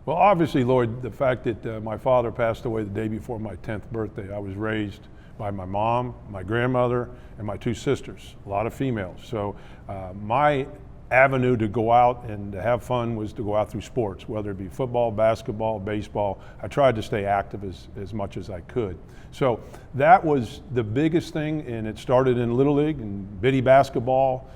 Well, obviously, Lloyd, the fact that my father passed away the day before my 10th birthday, I was raised by my mom, my grandmother, and my two sisters, a lot of females. So my avenue to go out and to have fun was to go out through sports, whether it be football, basketball, baseball. I tried to stay active as much as I could. So that was the biggest thing, and it started in Little League and bitty basketball.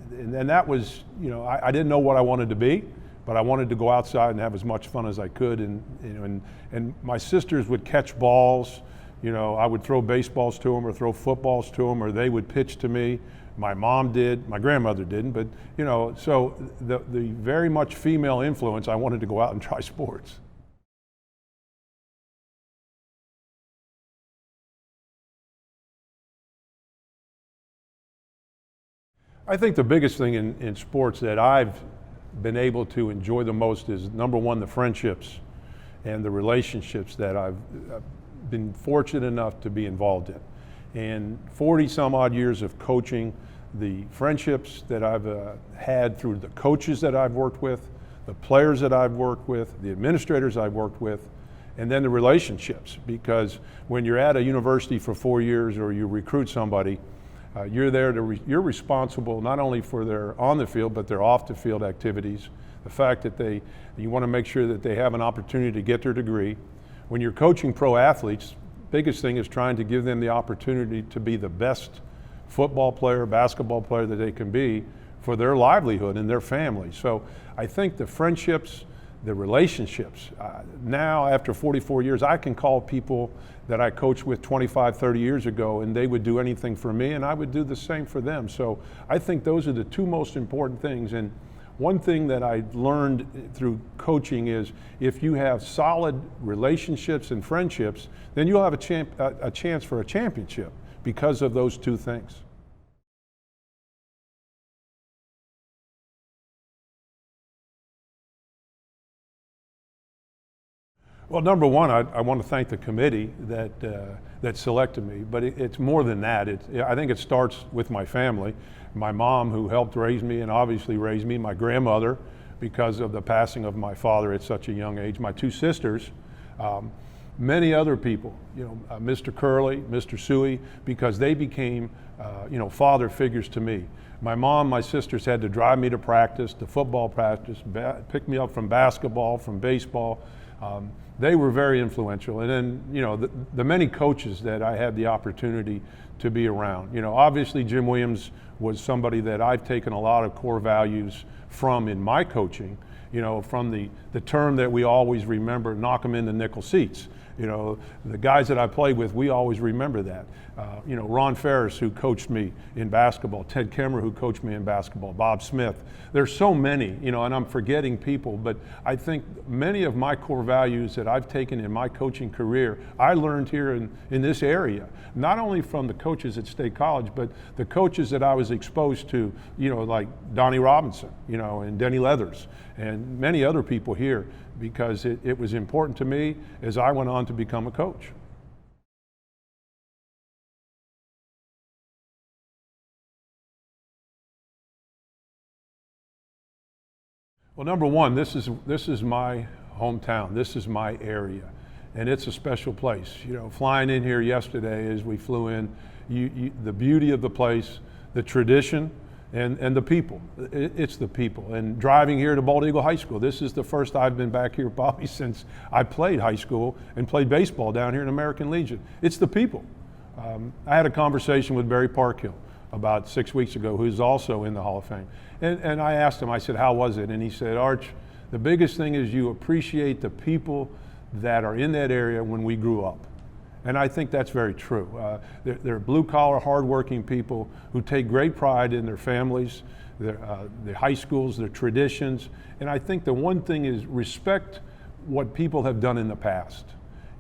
And that was, I didn't know what I wanted to be, but I wanted to go outside and have as much fun as I could. And my sisters would catch balls. I would throw baseballs to them or throw footballs to them, or they would pitch to me. My mom did, my grandmother didn't, but so the very much female influence, I wanted to go out and try sports. I think the biggest thing in sports that I've been able to enjoy the most is, number one, the friendships and the relationships that I've been fortunate enough to be involved in. And 40 some odd years of coaching, the friendships that I've had through the coaches that I've worked with, the players that I've worked with, the administrators I've worked with, and then the relationships. Because when you're at a university for 4 years or you recruit somebody, you're there you're responsible not only for their on the field, but their off the field activities. The fact that you want to make sure that they have an opportunity to get their degree. When you're coaching pro athletes, biggest thing is trying to give them the opportunity to be the best football player, basketball player that they can be for their livelihood and their family. So I think the friendships, the relationships, now after 44 years, I can call people that I coached with 25, 30 years ago, and they would do anything for me, and I would do the same for them. So I think those are the two most important things. And one thing that I learned through coaching is if you have solid relationships and friendships, then you'll have a chance for a championship because of those two things. Well, number one, I want to thank the committee that selected me, but it's more than that. I think it starts with my family, my mom who helped raise me and obviously raised me, my grandmother because of the passing of my father at such a young age, my two sisters, many other people, Mr. Curley, Mr. Suey, because they became, father figures to me. My mom, my sisters had to drive me to practice, to football practice, pick me up from basketball, from baseball. They were very influential. And then, the many coaches that I had the opportunity to be around. Obviously Jim Williams was somebody that I've taken a lot of core values from in my coaching, from the term that we always remember, knock them in the nickel seats. The guys that I played with, we always remember that. Ron Ferris, who coached me in basketball, Ted Kemmer, who coached me in basketball, Bob Smith. There's so many, and I'm forgetting people, but I think many of my core values that I've taken in my coaching career, I learned here in this area, not only from the coaches at State College, but the coaches that I was exposed to, like Donnie Robinson, and Denny Leathers, and many other people here, because it was important to me as I went on to become a coach. Well, number one, this is my hometown. This is my area, and it's a special place. Flying in here yesterday as we flew in, the beauty of the place, the tradition, and the people. It's the people. And driving here to Bald Eagle High School, this is the first I've been back here probably since I played high school and played baseball down here in American Legion. It's the people. I had a conversation with Barry Parkhill about 6 weeks ago, who's also in the Hall of Fame. And I asked him, I said, how was it? And he said, Arch, the biggest thing is you appreciate the people that are in that area when we grew up. And I think that's very true. They're blue-collar, hard-working people who take great pride in their families, the high schools, their traditions. And I think the one thing is respect what people have done in the past.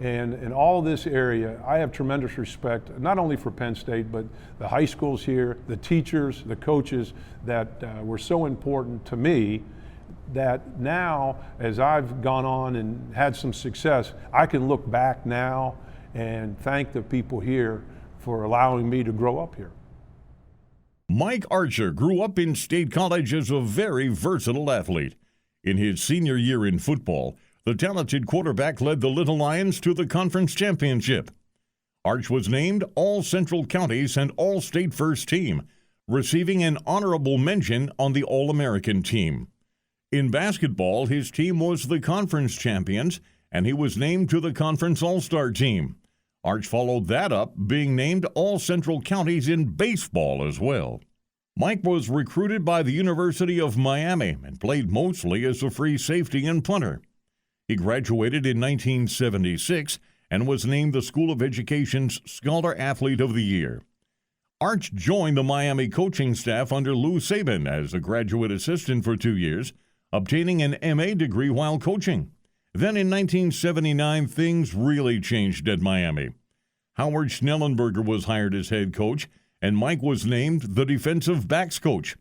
And in all this area, I have tremendous respect, not only for Penn State, but the high schools here, the teachers, the coaches that were so important to me, that now, as I've gone on and had some success, I can look back now and thank the people here for allowing me to grow up here. Mike Archer grew up in State College as a very versatile athlete. In his senior year in football, the talented quarterback led the Little Lions to the conference championship. Arch was named All-Central Counties and All-State First Team, receiving an honorable mention on the All-American team. In basketball, his team was the conference champions, and he was named to the conference All-Star team. Arch followed that up, being named All-Central Counties in baseball as well. Mike was recruited by the University of Miami and played mostly as a free safety and punter. He graduated in 1976 and was named the School of Education's Scholar Athlete of the Year. Arch joined the Miami coaching staff under Lou Saban as a graduate assistant for 2 years, obtaining an MA degree while coaching. Then in 1979, things really changed at Miami. Howard Schnellenberger was hired as head coach, and Mike was named the defensive backs coach.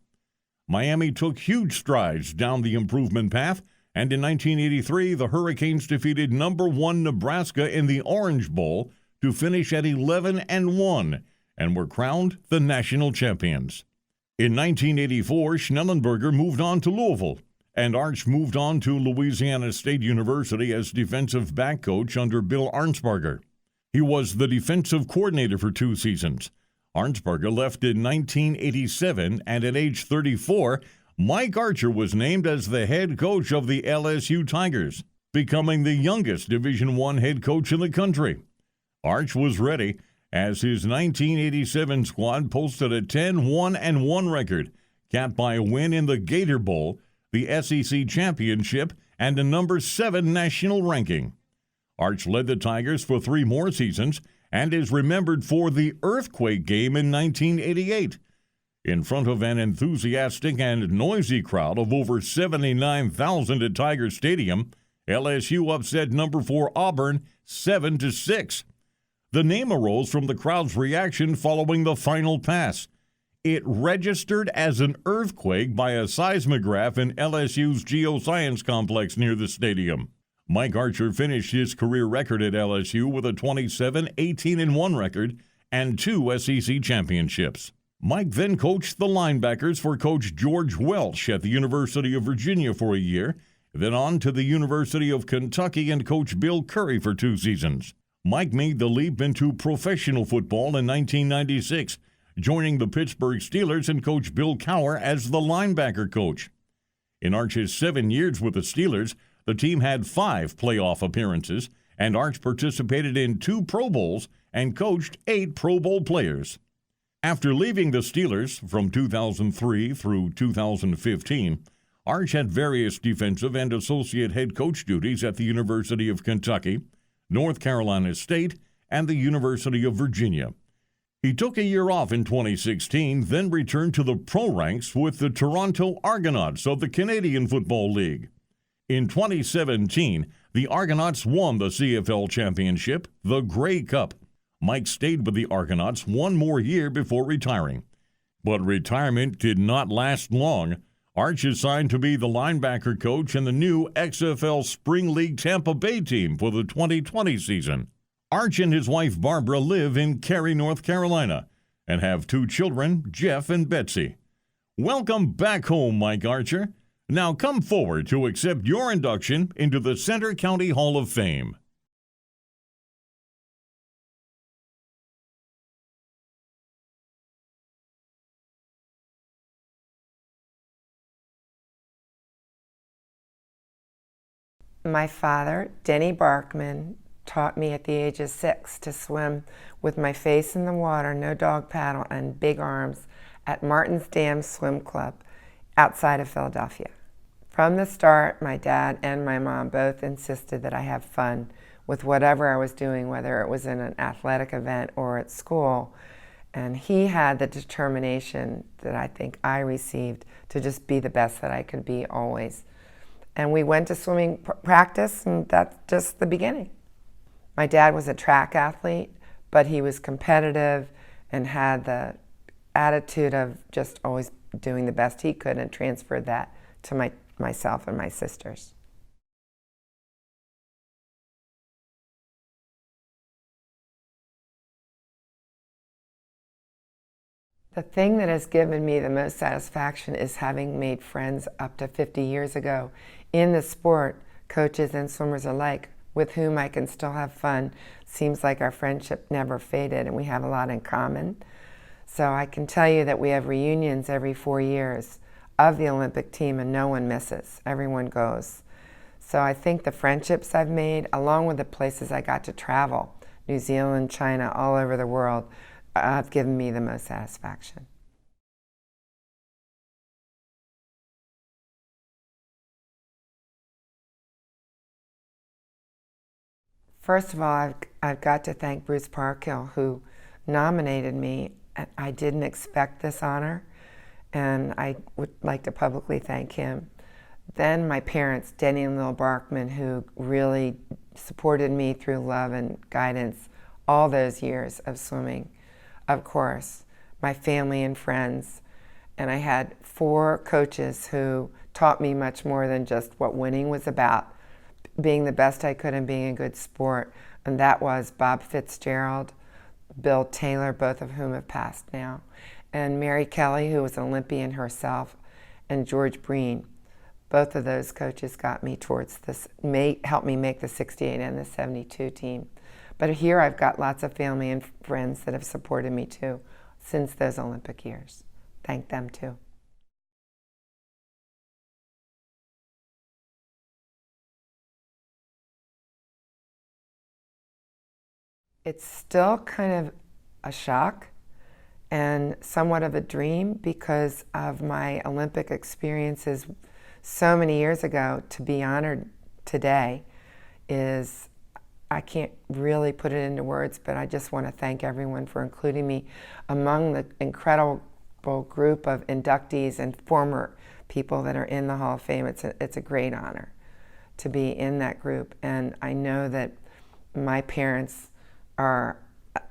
Miami took huge strides down the improvement path, and in 1983, the Hurricanes defeated number 1 Nebraska in the Orange Bowl to finish at 11-1 and were crowned the national champions. In 1984, Schnellenberger moved on to Louisville, and Arch moved on to Louisiana State University as defensive back coach under Bill Arnsparger. He was the defensive coordinator for 2 seasons. Arnsparger left in 1987, and at age 34, Mike Archer was named as the head coach of the LSU Tigers, becoming the youngest Division I head coach in the country. Arch was ready, as his 1987 squad posted a 10-1-1 record, capped by a win in the Gator Bowl, the SEC Championship, and a number 7 national ranking. Arch led the Tigers for 3 more seasons and is remembered for the earthquake game in 1988. In front of an enthusiastic and noisy crowd of over 79,000 at Tiger Stadium, LSU upset number 4 Auburn 7-6. The name arose from the crowd's reaction following the final pass. It registered as an earthquake by a seismograph in LSU's Geoscience Complex near the stadium. Mike Archer finished his career record at LSU with a 27-18-1 record and 2 SEC championships. Mike then coached the linebackers for Coach George Welch at the University of Virginia for a year, then on to the University of Kentucky and Coach Bill Curry for 2 seasons. Mike made the leap into professional football in 1996, joining the Pittsburgh Steelers and Coach Bill Cowher as the linebacker coach. In Arch's 7 years with the Steelers, the team had 5 playoff appearances, and Arch participated in 2 Pro Bowls and coached 8 Pro Bowl players. After leaving the Steelers from 2003 through 2015, Arch had various defensive and associate head coach duties at the University of Kentucky, North Carolina State, and the University of Virginia. He took a year off in 2016, then returned to the pro ranks with the Toronto Argonauts of the Canadian Football League. In 2017, the Argonauts won the CFL championship, the Grey Cup. Mike stayed with the Argonauts 1 more year before retiring. But retirement did not last long. Arch is signed to be the linebacker coach in the new XFL Spring League Tampa Bay team for the 2020 season. Arch and his wife Barbara live in Cary, North Carolina, and have 2 children, Jeff and Betsy. Welcome back home, Mike Archer. Now come forward to accept your induction into the Centre County Hall of Fame. My father, Denny Barkman, taught me at the age of 6 to swim with my face in the water, no dog paddle, and big arms at Martin's Dam Swim Club outside of Philadelphia. From the start, my dad and my mom both insisted that I have fun with whatever I was doing, whether it was in an athletic event or at school. And he had the determination that I think I received to just be the best that I could be always. And we went to swimming practice, and that's just the beginning. My dad was a track athlete, but he was competitive and had the attitude of just always doing the best he could, and transferred that to myself and my sisters. The thing that has given me the most satisfaction is having made friends up to 50 years ago in the sport, coaches and swimmers alike, with whom I can still have fun. Seems like our friendship never faded, and we have a lot in common. So I can tell you that we have reunions every 4 years of the Olympic team, and no one misses. Everyone goes. So I think the friendships I've made, along with the places I got to travel, New Zealand, China, all over the world, have given me the most satisfaction. First of all, I've got to thank Bruce Parkhill, who nominated me. I didn't expect this honor, and I would like to publicly thank him. Then my parents, Denny and Lil Barkman, who really supported me through love and guidance all those years of swimming. Of course, my family and friends. And I had 4 coaches who taught me much more than just what winning was about, being the best I could and being a good sport. And that was Bob Fitzgerald, Bill Taylor, both of whom have passed now, and Mary Kelly, who was an Olympian herself, and George Breen. Both of those coaches got me towards this, helped me make the 68 and the 72 team. But here I've got lots of family and friends that have supported me too since those Olympic years. Thank them too. It's still kind of a shock and somewhat of a dream because of my Olympic experiences so many years ago. To be honored today is, I can't really put it into words, but I just want to thank everyone for including me among the incredible group of inductees and former people that are in the Hall of Fame. It's a great honor to be in that group, and I know that my parents are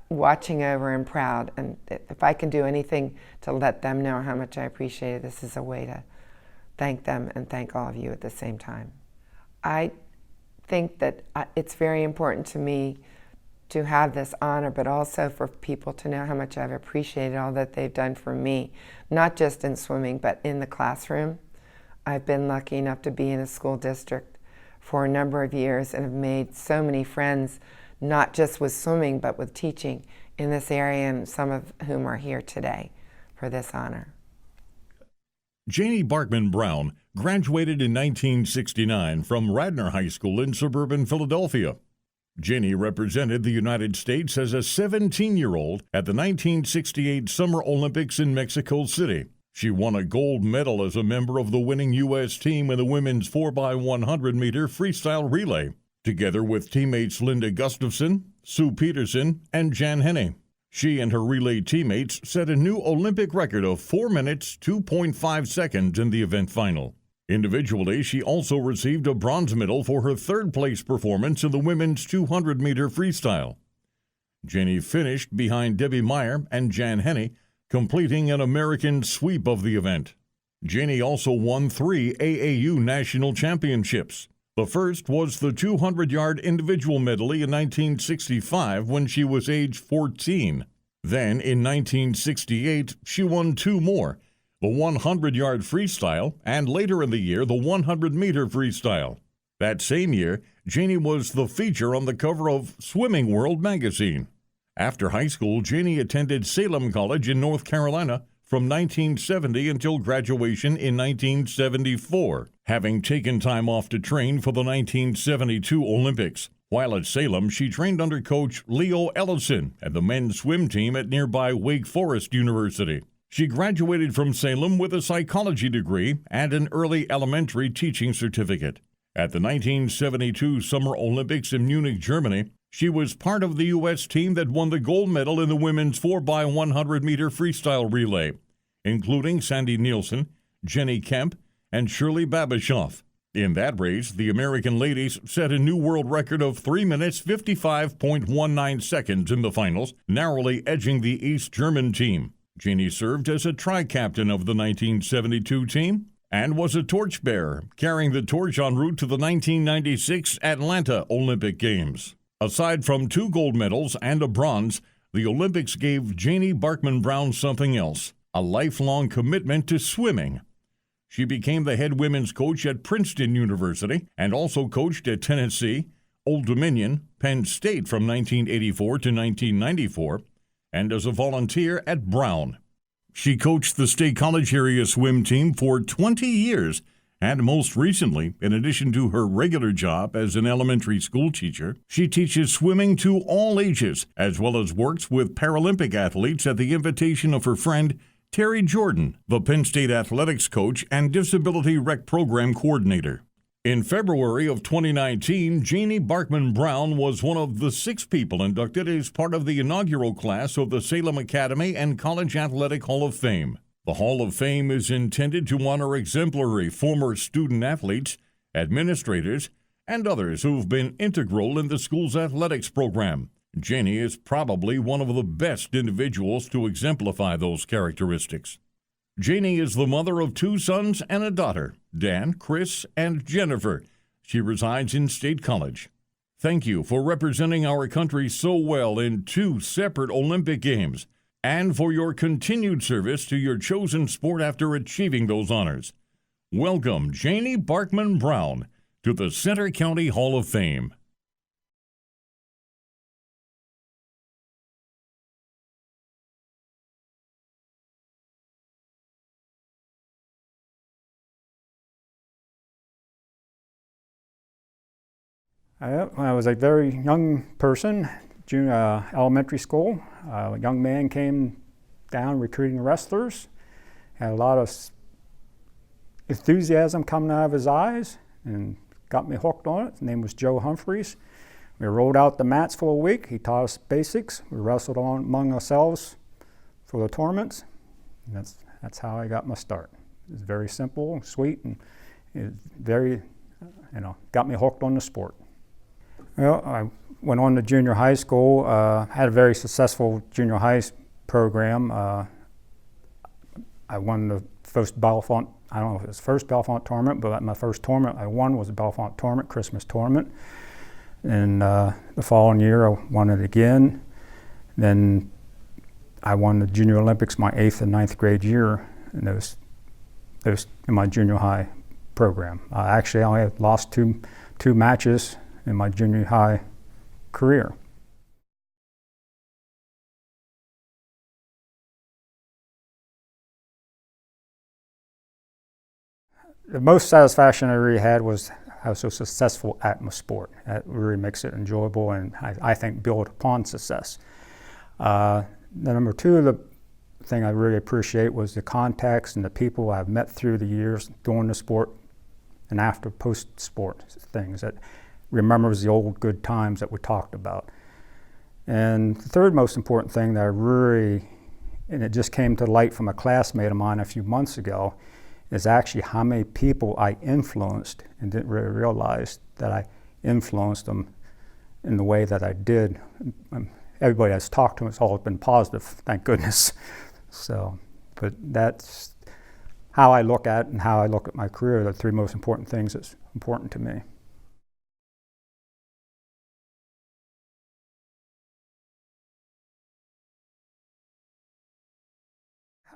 watching over and proud, and if I can do anything to let them know how much I appreciate it, this is a way to thank them and thank all of you at the same time. I think that it's very important to me to have this honor, but also for people to know how much I've appreciated all that they've done for me, not just in swimming, but in the classroom. I've been lucky enough to be in a school district for a number of years and have made so many friends, not just with swimming, but with teaching in this area, and some of whom are here today for this honor. Janie Barkman Brown graduated in 1969 from Radnor High School in suburban Philadelphia. Janie represented the United States as a 17-year-old at the 1968 Summer Olympics in Mexico City. She won a gold medal as a member of the winning U.S. team in the women's 4x100-meter freestyle relay, together with teammates Linda Gustafson, Sue Peterson, and Jan Henne. She and her relay teammates set a new Olympic record of 4 minutes, 2.5 seconds in the event final. Individually, she also received a bronze medal for her third-place performance in the women's 200-meter freestyle. Janie finished behind Debbie Meyer and Jan Henne, completing an American sweep of the event. Janie also won 3 AAU national championships. The first was the 200-yard individual medley in 1965 when she was age 14. Then, in 1968, she won 2 more, the 100-yard freestyle and later in the year the 100-meter freestyle. That same year, Janie was the feature on the cover of Swimming World magazine. After high school, Janie attended Salem College in North Carolina from 1970 until graduation in 1974, having taken time off to train for the 1972 Olympics. While at Salem, she trained under coach Leo Ellison and the men's swim team at nearby Wake Forest University. She graduated from Salem with a psychology degree and an early elementary teaching certificate. At the 1972 Summer Olympics in Munich, Germany, she was part of the U.S. team that won the gold medal in the women's 4x100-meter freestyle relay, including Sandy Nielsen, Jenny Kemp, and Shirley Babashoff. In that race, the American ladies set a new world record of 3 minutes 55.19 seconds in the finals, narrowly edging the East German team. Janie served as a tri-captain of the 1972 team and was a torchbearer, carrying the torch en route to the 1996 Atlanta Olympic Games. Aside from 2 gold medals and a bronze, the Olympics gave Janie Barkman Brown something else, a lifelong commitment to swimming. She became the head women's coach at Princeton University and also coached at Tennessee, Old Dominion, Penn State from 1984 to 1994, and as a volunteer at Brown. She coached the State College area swim team for 20 years, and most recently, in addition to her regular job as an elementary school teacher, she teaches swimming to all ages, as well as works with Paralympic athletes at the invitation of her friend Terry Jordan, the Penn State athletics coach and disability rec program coordinator. In February of 2019, Janie Barkman Brown was one of the 6 people inducted as part of the inaugural class of the Salem Academy and College Athletic Hall of Fame. The Hall of Fame is intended to honor exemplary former student athletes, administrators, and others who've been integral in the school's athletics program. Janie is probably one of the best individuals to exemplify those characteristics. Janie is the mother of 2 sons and a daughter, Dan, Chris, and Jennifer. She resides in State College. Thank you for representing our country so well in 2 separate Olympic Games, and for your continued service to your chosen sport after achieving those honors. Welcome, Janie Barkman Brown, to the Center County Hall of Fame. When I was a very young person, elementary school, a young man came down recruiting wrestlers, had a lot of enthusiasm coming out of his eyes and got me hooked on it. His name was Joe Humphreys. We rolled out the mats for a week. He taught us basics. We wrestled on among ourselves for the tournaments. And that's how I got my start. It was very simple, sweet, and it very, got me hooked on the sport. Well, I went on to junior high school, had a very successful junior high program. I won the first Bellefonte, I don't know if it was the first Bellefonte tournament, but my first tournament I won was the Bellefonte tournament, Christmas tournament. And the following year I won it again. Then I won the Junior Olympics my 8th and 9th grade year, and those in my junior high program. Actually, I only had lost two matches in my junior high career. The most satisfaction I really had was how so successful at my sport. That really makes it enjoyable and I think build upon success. The number 2, the thing I really appreciate was the contacts and the people I've met through the years during the sport and after post-sport things that remembers the old good times that we talked about. And the 3rd most important thing that I really, and it just came to light from a classmate of mine a few months ago, is actually how many people I influenced and didn't really realize that I influenced them in the way that I did. Everybody that's talked to me has always been positive, thank goodness. So, but that's how I look at and how I look at my career, the 3 most important things that's important to me.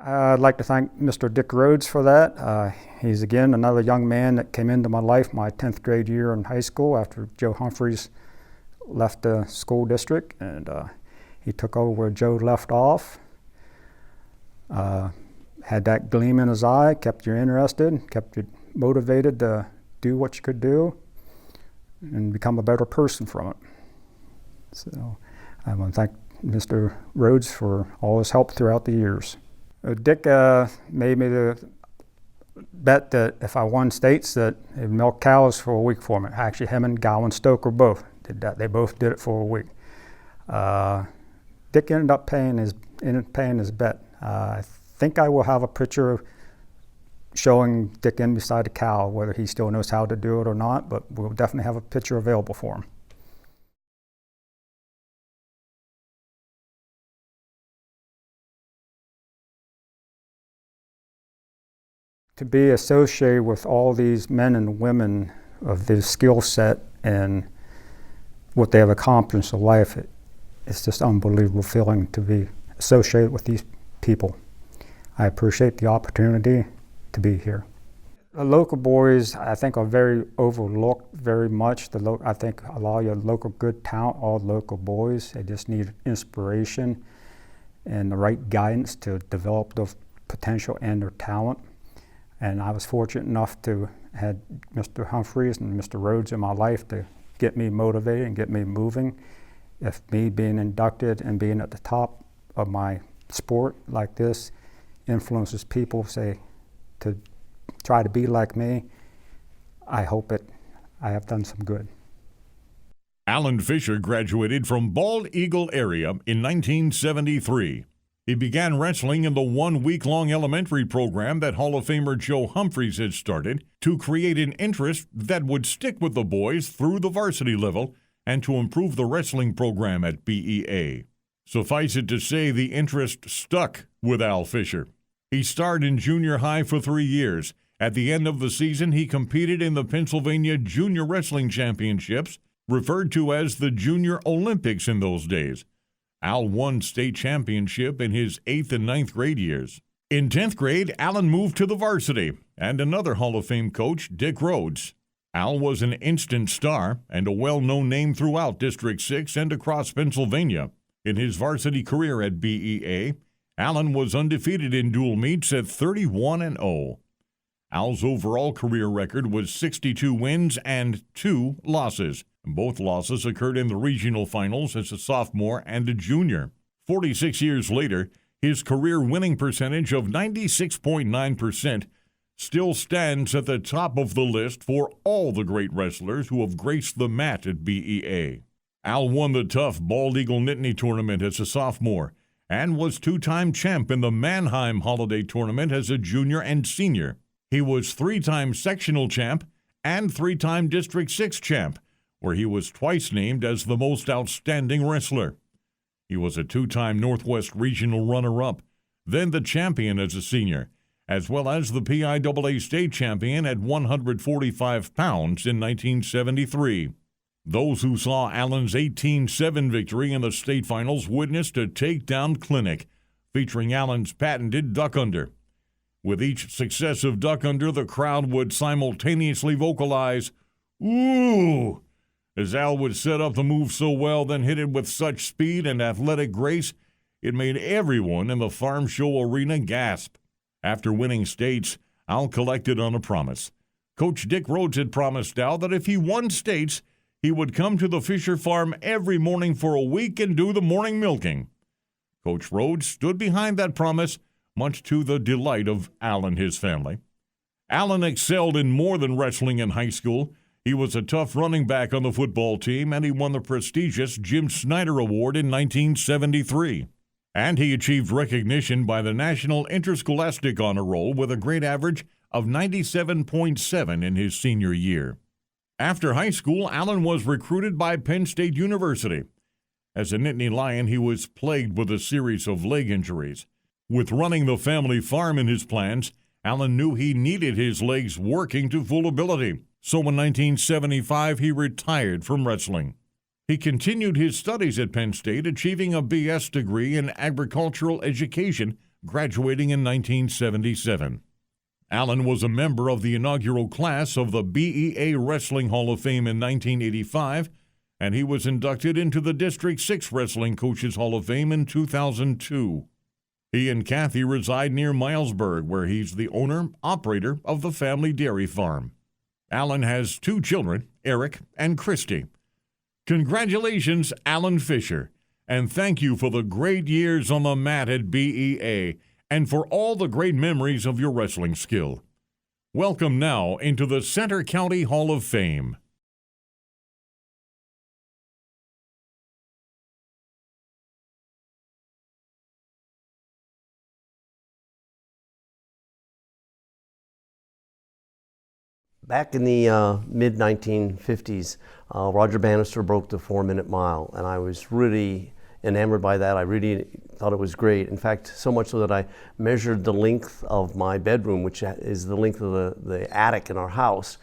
I'd like to thank Mr. Dick Rhodes for that. He's again another young man that came into my life my 10th grade year in high school after Joe Humphreys left the school district, and he took over where Joe left off. Had that gleam in his eye, kept you interested, kept you motivated to do what you could do and become a better person from it. So I want to thank Mr. Rhodes for all his help throughout the years. Dick made me the bet that if I won states that he'd milk cows for a week for me. Actually, him and Gowan Stoker both did that. They both did it for a week. Dick ended up paying his bet. I think I will have a picture showing Dick in beside a cow, whether he still knows how to do it or not, but we'll definitely have a picture available for him. To be associated with all these men and women of this skill set and what they have accomplished in life, it's just an unbelievable feeling to be associated with these people. I appreciate the opportunity to be here. The local boys, I think, are very overlooked very much. I think a lot of your local good talent are local boys. They just need inspiration and the right guidance to develop their potential and their talent. And I was fortunate enough to have Mr. Humphreys and Mr. Rhodes in my life to get me motivated and get me moving. If me being inducted and being at the top of my sport like this influences people, say, to try to be like me, I hope I have done some good. Alan Fisher graduated from Bald Eagle area in 1973. He began wrestling in the 1 week-long elementary program that Hall of Famer Joe Humphreys had started to create an interest that would stick with the boys through the varsity level and to improve the wrestling program at BEA. Suffice it to say, the interest stuck with Al Fisher. He starred in junior high for 3 years. At the end of the season, he competed in the Pennsylvania Junior Wrestling Championships, referred to as the Junior Olympics in those days. Al won state championship in his 8th and 9th grade years. In 10th grade, Alan moved to the varsity, and another Hall of Fame coach, Dick Rhodes. Al was an instant star and a well-known name throughout District 6 and across Pennsylvania. In his varsity career at BEA, Alan was undefeated in dual meets at 31-0. Al's overall career record was 62 wins and 2 losses. Both losses occurred in the regional finals as a sophomore and a junior. 46 years later, his career winning percentage of 96.9% still stands at the top of the list for all the great wrestlers who have graced the mat at BEA. Al won the tough Bald Eagle Nittany Tournament as a sophomore and was 2-time champ in the Mannheim Holiday Tournament as a junior and senior. He was 3-time sectional champ and 3-time District 6 champ, where he was twice named as the most outstanding wrestler. He was a 2-time Northwest Regional runner-up, then the champion as a senior, as well as the PIAA state champion at 145 pounds in 1973. Those who saw Alan's 18-7 victory in the state finals witnessed a takedown clinic featuring Alan's patented duck under. With each successive duck under, the crowd would simultaneously vocalize, "Ooh!" as Al would set up the move so well, then hit it with such speed and athletic grace, it made everyone in the Farm Show Arena gasp. After winning states, Al collected on a promise. Coach Dick Rhodes had promised Al that if he won states, he would come to the Fisher farm every morning for a week and do the morning milking. Coach Rhodes stood behind that promise, much to the delight of Al and his family. Alan excelled in more than wrestling in high school. He was a tough running back on the football team, and he won the prestigious Jim Snyder Award in 1973. And he achieved recognition by the National Interscholastic Honor Roll with a grade average of 97.7 in his senior year. After high school, Alan was recruited by Penn State University. As a Nittany Lion, he was plagued with a series of leg injuries. With running the family farm in his plans, Alan knew he needed his legs working to full ability. So in 1975, he retired from wrestling. He continued his studies at Penn State, achieving a BS degree in agricultural education, graduating in 1977. Alan was a member of the inaugural class of the BEA Wrestling Hall of Fame in 1985, and he was inducted into the District 6 Wrestling Coaches Hall of Fame in 2002. He and Kathy reside near Milesburg, where he's the owner-operator of the family dairy farm. Alan has 2 children, Eric and Christy. Congratulations, Alan Fisher, and thank you for the great years on the mat at BEA and for all the great memories of your wrestling skill. Welcome now into the Center County Hall of Fame. Back in the mid-1950s, Roger Bannister broke the 4-minute mile, and I was really enamored by that. I really thought it was great. In fact, so much so that I measured the length of my bedroom, which is the length of the attic in our house.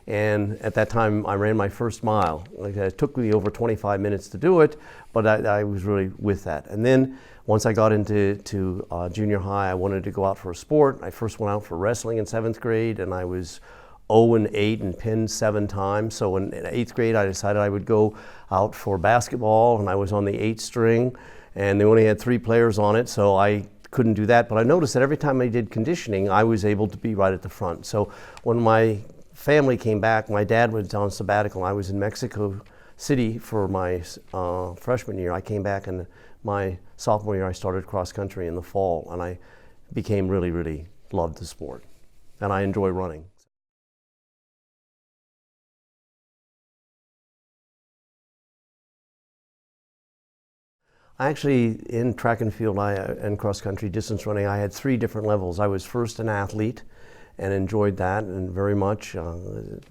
And at that time, I ran my first mile. Like, it took me over 25 minutes to do it, but I was really with that. And then once I got into junior high, I wanted to go out for a sport. I first went out for wrestling in 7th grade, and I was 0-8 and pinned 7 times. So in 8th grade, I decided I would go out for basketball, and I was on the 8th string, and they only had 3 players on it, so I couldn't do that. But I noticed that every time I did conditioning, I was able to be right at the front. So when my family came back, my dad was on sabbatical. I was in Mexico City for my freshman year. I came back, and my sophomore year I started cross country in the fall, and I became really loved the sport, and I enjoy running. Actually, in track and field and cross country distance running, I had 3 different levels. I was first an athlete and enjoyed that and very much,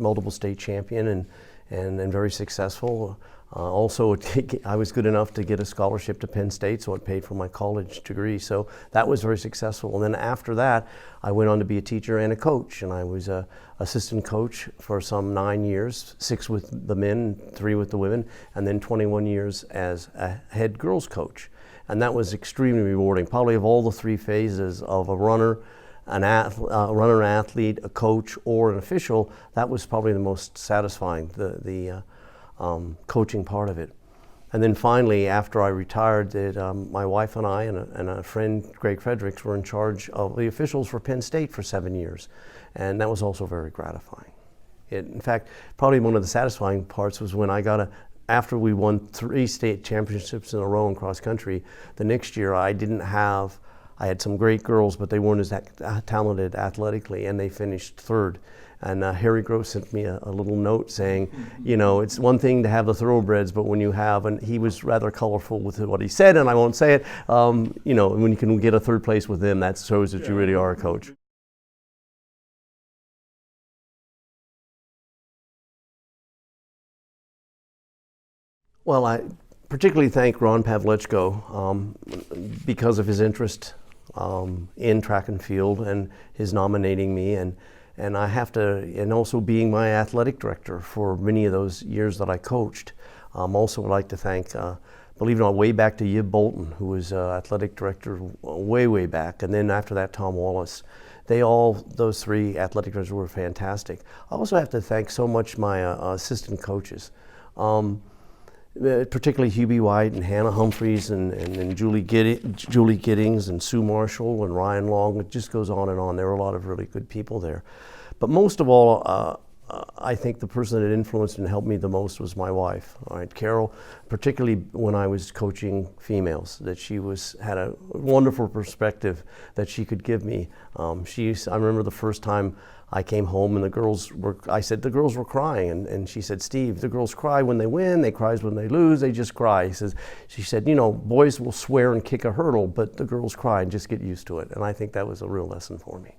multiple state champion and very successful. Also, I was good enough to get a scholarship to Penn State, so it paid for my college degree. So that was very successful. And then after that, I went on to be a teacher and a coach. And I was an assistant coach for some 9 years, 6 with the men, 3 with the women, and then 21 years as a head girls coach. And that was extremely rewarding. Probably of all the 3 phases of a runner, a runner, athlete, a coach, or an official, that was probably the most satisfying, the coaching part of it. And then finally, after I retired, my wife and I and a friend, Greg Fredericks, were in charge of the officials for Penn State for 7 years. And that was also very gratifying. In fact, probably one of the satisfying parts was when after we won 3 state championships in a row in cross country, the next year I had some great girls, but they weren't as talented athletically, and they finished 3rd. And Harry Gross sent me a little note saying, you know, it's one thing to have the thoroughbreds, but when you have, and he was rather colorful with what he said, and I won't say it, you know, when you can get a 3rd place with them, that shows that you really are a coach. Well, I particularly thank Ron Pavlichko because of his interest in track and field and his nominating me, and I have to, and also being my athletic director for many of those years that I coached. Also would like to thank, believe it or not, way back to Yib Bolton, who was athletic director way back, and then after that, Tom Wallace. Those 3 athletic directors were fantastic. I also have to thank so much my assistant coaches. Particularly Hubie White and Hannah Humphreys and Julie Giddings and Sue Marshall and Ryan Long. It just goes on and on. There were a lot of really good people there. But most of all, I think the person that influenced and helped me the most was my wife, all right, Carol, particularly when I was coaching females, that she had a wonderful perspective that she could give me. I remember the first time I came home and I said the girls were crying, and she said, Steve, the girls cry when they win, they cry when they lose, they just cry. She said, you know, boys will swear and kick a hurdle, but the girls cry and just get used to it. And I think that was a real lesson for me.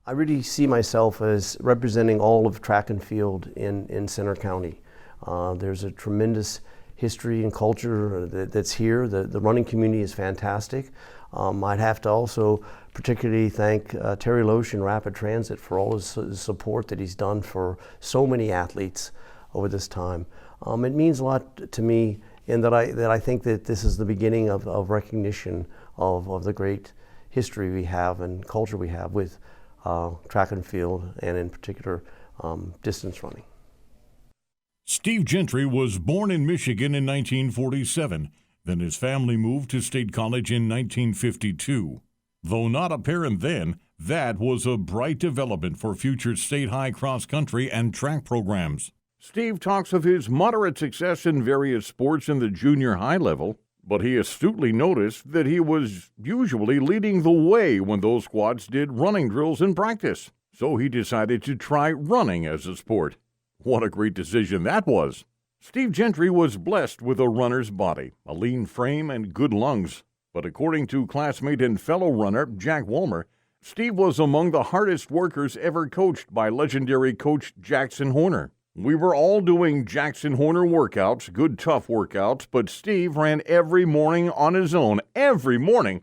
I really see myself as representing all of track and field in Centre County. There's a tremendous history and culture that's here. The running community is fantastic. I'd have to also particularly thank Terry Loesch and Rapid Transit for all his support that he's done for so many athletes over this time. It means a lot to me in that I think that this is the beginning of recognition of the great history we have and culture we have with track and field, and in particular distance running. Steve Gentry was born in Michigan in 1947. Then his family moved to State College in 1952. Though not apparent then, that was a bright development for future state high cross country and track programs. Steve talks of his moderate success in various sports in the junior high level, but he astutely noticed that he was usually leading the way when those squads did running drills in practice. So he decided to try running as a sport. What a great decision that was. Steve Gentry was blessed with a runner's body, a lean frame, and good lungs. But according to classmate and fellow runner Jack Walmer, Steve was among the hardest workers ever coached by legendary coach Jackson Horner. We were all doing Jackson Horner workouts, good tough workouts, but Steve ran every morning on his own, every morning.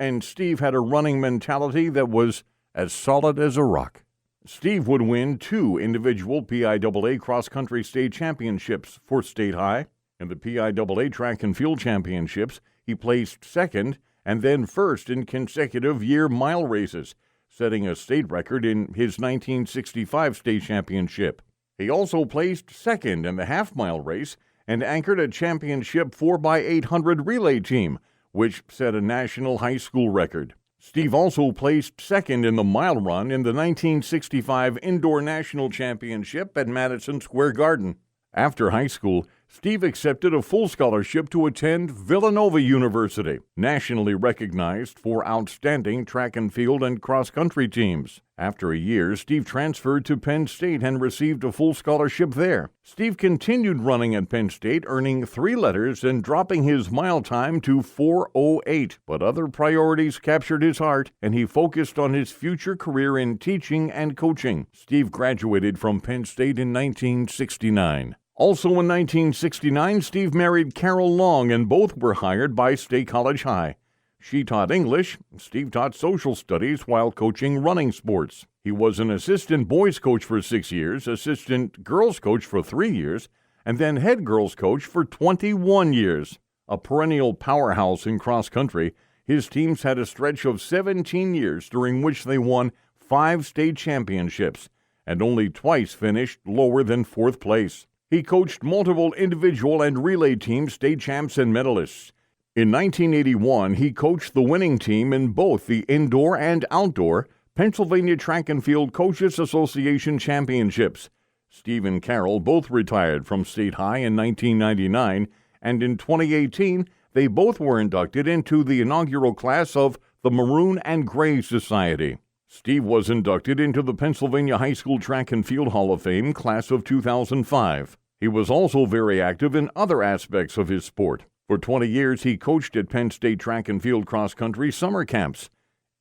And Steve had a running mentality that was as solid as a rock. Steve would win 2 individual PIAA cross-country state championships for State High. In the PIAA track and field championships, he placed second and then first in consecutive year mile races, setting a state record in his 1965 state championship. He also placed second in the half-mile race and anchored a championship 4x800 relay team, which set a national high school record. Steve also placed second in the mile run in the 1965 Indoor National Championship at Madison Square Garden. After high school, Steve accepted a full scholarship to attend Villanova University, nationally recognized for outstanding track and field and cross-country teams. After a year, Steve transferred to Penn State and received a full scholarship there. Steve continued running at Penn State, earning 3 letters and dropping his mile time to 4:08. But other priorities captured his heart, and he focused on his future career in teaching and coaching. Steve graduated from Penn State in 1969. Also in 1969, Steve married Carol Long, and both were hired by State College High. She taught English. Steve taught social studies while coaching running sports. He was an assistant boys coach for 6 years, assistant girls coach for 3 years, and then head girls coach for 21 years. A perennial powerhouse in cross country, his teams had a stretch of 17 years during which they won 5 state championships and only twice finished lower than 4th place. He coached multiple individual and relay team state champs and medalists. In 1981, he coached the winning team in both the indoor and outdoor Pennsylvania Track and Field Coaches Association championships. Steve and Carol both retired from State High in 1999, and in 2018, they both were inducted into the inaugural class of the Maroon and Gray Society. Steve was inducted into the Pennsylvania High School Track and Field Hall of Fame class of 2005. He was also very active in other aspects of his sport. For 20 years, he coached at Penn State Track and Field cross-country summer camps.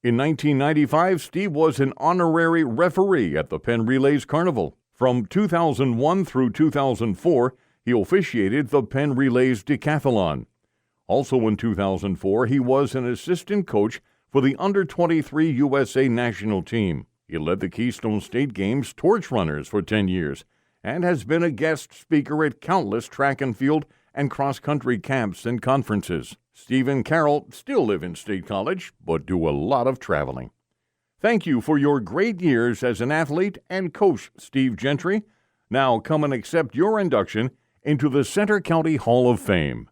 In 1995, Steve was an honorary referee at the Penn Relays Carnival. From 2001 through 2004, he officiated the Penn Relays Decathlon. Also in 2004, he was an assistant coach for the Under-23 USA national team. He led the Keystone State Games Torch Runners for 10 years and has been a guest speaker at countless track and field and cross-country camps and conferences. Steve and Carol still live in State College, but do a lot of traveling. Thank you for your great years as an athlete and coach, Steve Gentry. Now come and accept your induction into the Center County Hall of Fame.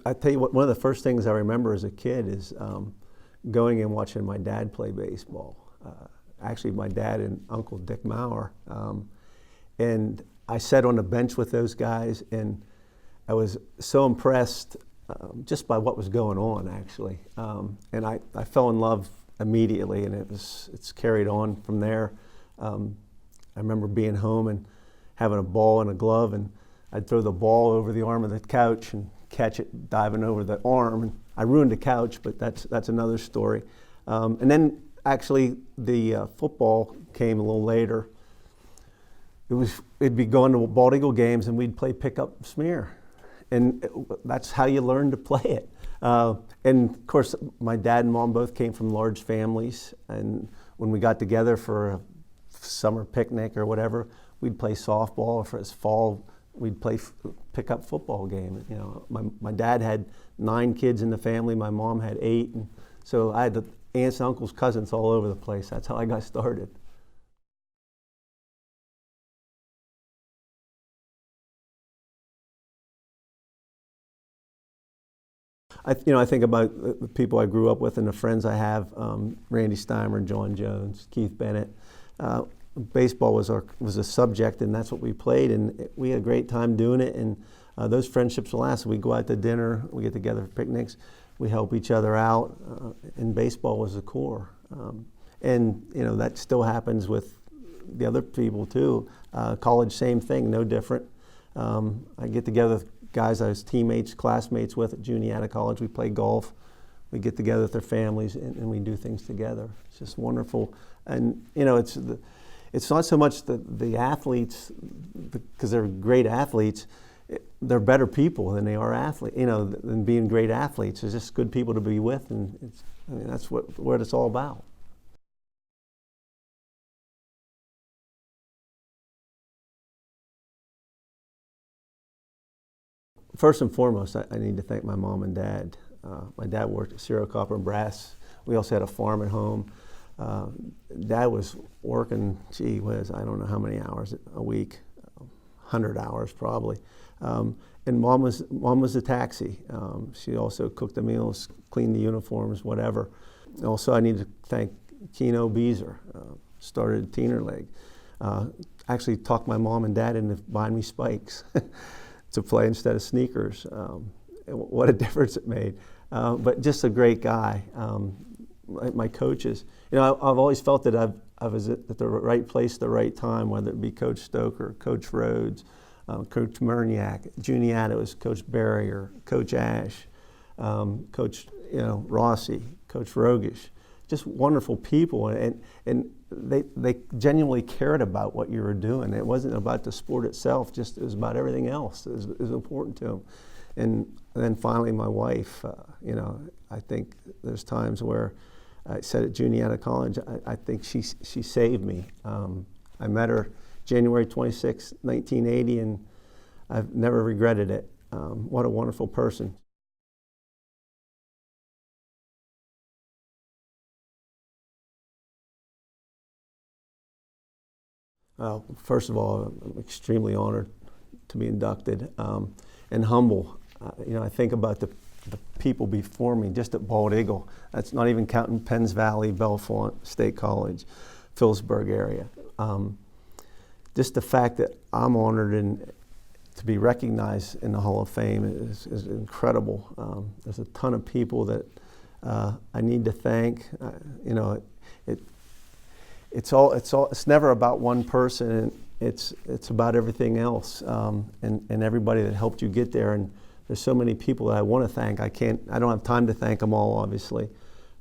I tell you what, one of the first things I remember as a kid is going and watching my dad play baseball. Actually, my dad and Uncle Dick Maurer. And I sat on the bench with those guys, and I was so impressed just by what was going on, actually. And I fell in love immediately, and it's carried on from there. I remember being home and having a ball and a glove, and I'd throw the ball over the arm of the couch and catch it diving over the arm. And I ruined the couch, but that's another story. And then actually the football came a little later. It'd be going to Bald Eagle games, and we'd play pickup smear, and that's how you learn to play it. And of course, my dad and mom both came from large families, and when we got together for a summer picnic or whatever, we'd play softball. For his fall, we'd play pickup football game. You know, my dad had 9 kids in the family. My mom had 8, and so I had the aunts, uncles, cousins all over the place. That's how I got started. I think about the people I grew up with and the friends I have, Randy Steimer, John Jones, Keith Bennett. Baseball was a subject, and that's what we played, and we had a great time doing it, and those friendships will last. We go out to dinner, we get together for picnics, we help each other out, and baseball was the core. And that still happens with the other people too. College, same thing, no different. I get together with guys I was teammates, classmates with at Juniata College. We play golf. We get together with their families and we do things together. It's just wonderful. And you know, it's not so much the athletes, because they're great athletes. They're better people than they are athletes. You know, than being great athletes. It's just good people to be with, and that's what it's all about. First and foremost, I need to thank my mom and dad. My dad worked at Cerro Copper and Brass. We also had a farm at home. Dad was working, I don't know how many hours a week, 100 hours probably. And mom was a taxi. She also cooked the meals, cleaned the uniforms, whatever. Also, I need to thank Keno Beezer, started Teenerleg. Actually talked my mom and dad into buying me spikes to play instead of sneakers. What a difference it made. But just a great guy. My coaches, you know, I've always felt that I was at the right place at the right time, whether it be Coach Stoker, Coach Rhodes, Coach Murniak. Juniata, it was Coach Barrier, Coach Ash, Coach Rossi, Coach Rogish. Just wonderful people, and they genuinely cared about what you were doing. It wasn't about the sport itself; it was about everything else. It was important to them. And then finally, my wife. I think there's times where I said at Juniata College, I think she saved me. I met her January 26, 1980, and I've never regretted it. What a wonderful person. Well, first of all, I'm extremely honored to be inducted and humble. I think about the people before me, just at Bald Eagle. That's not even counting Penns Valley, Bellefonte State College, Phillipsburg area. Just the fact that I'm honored and to be recognized in the Hall of Fame is incredible. There's a ton of people that I need to thank. It's never about one person. It's about everything else and everybody that helped you get there. And there's so many people that I want to thank. I don't have time to thank them all, obviously.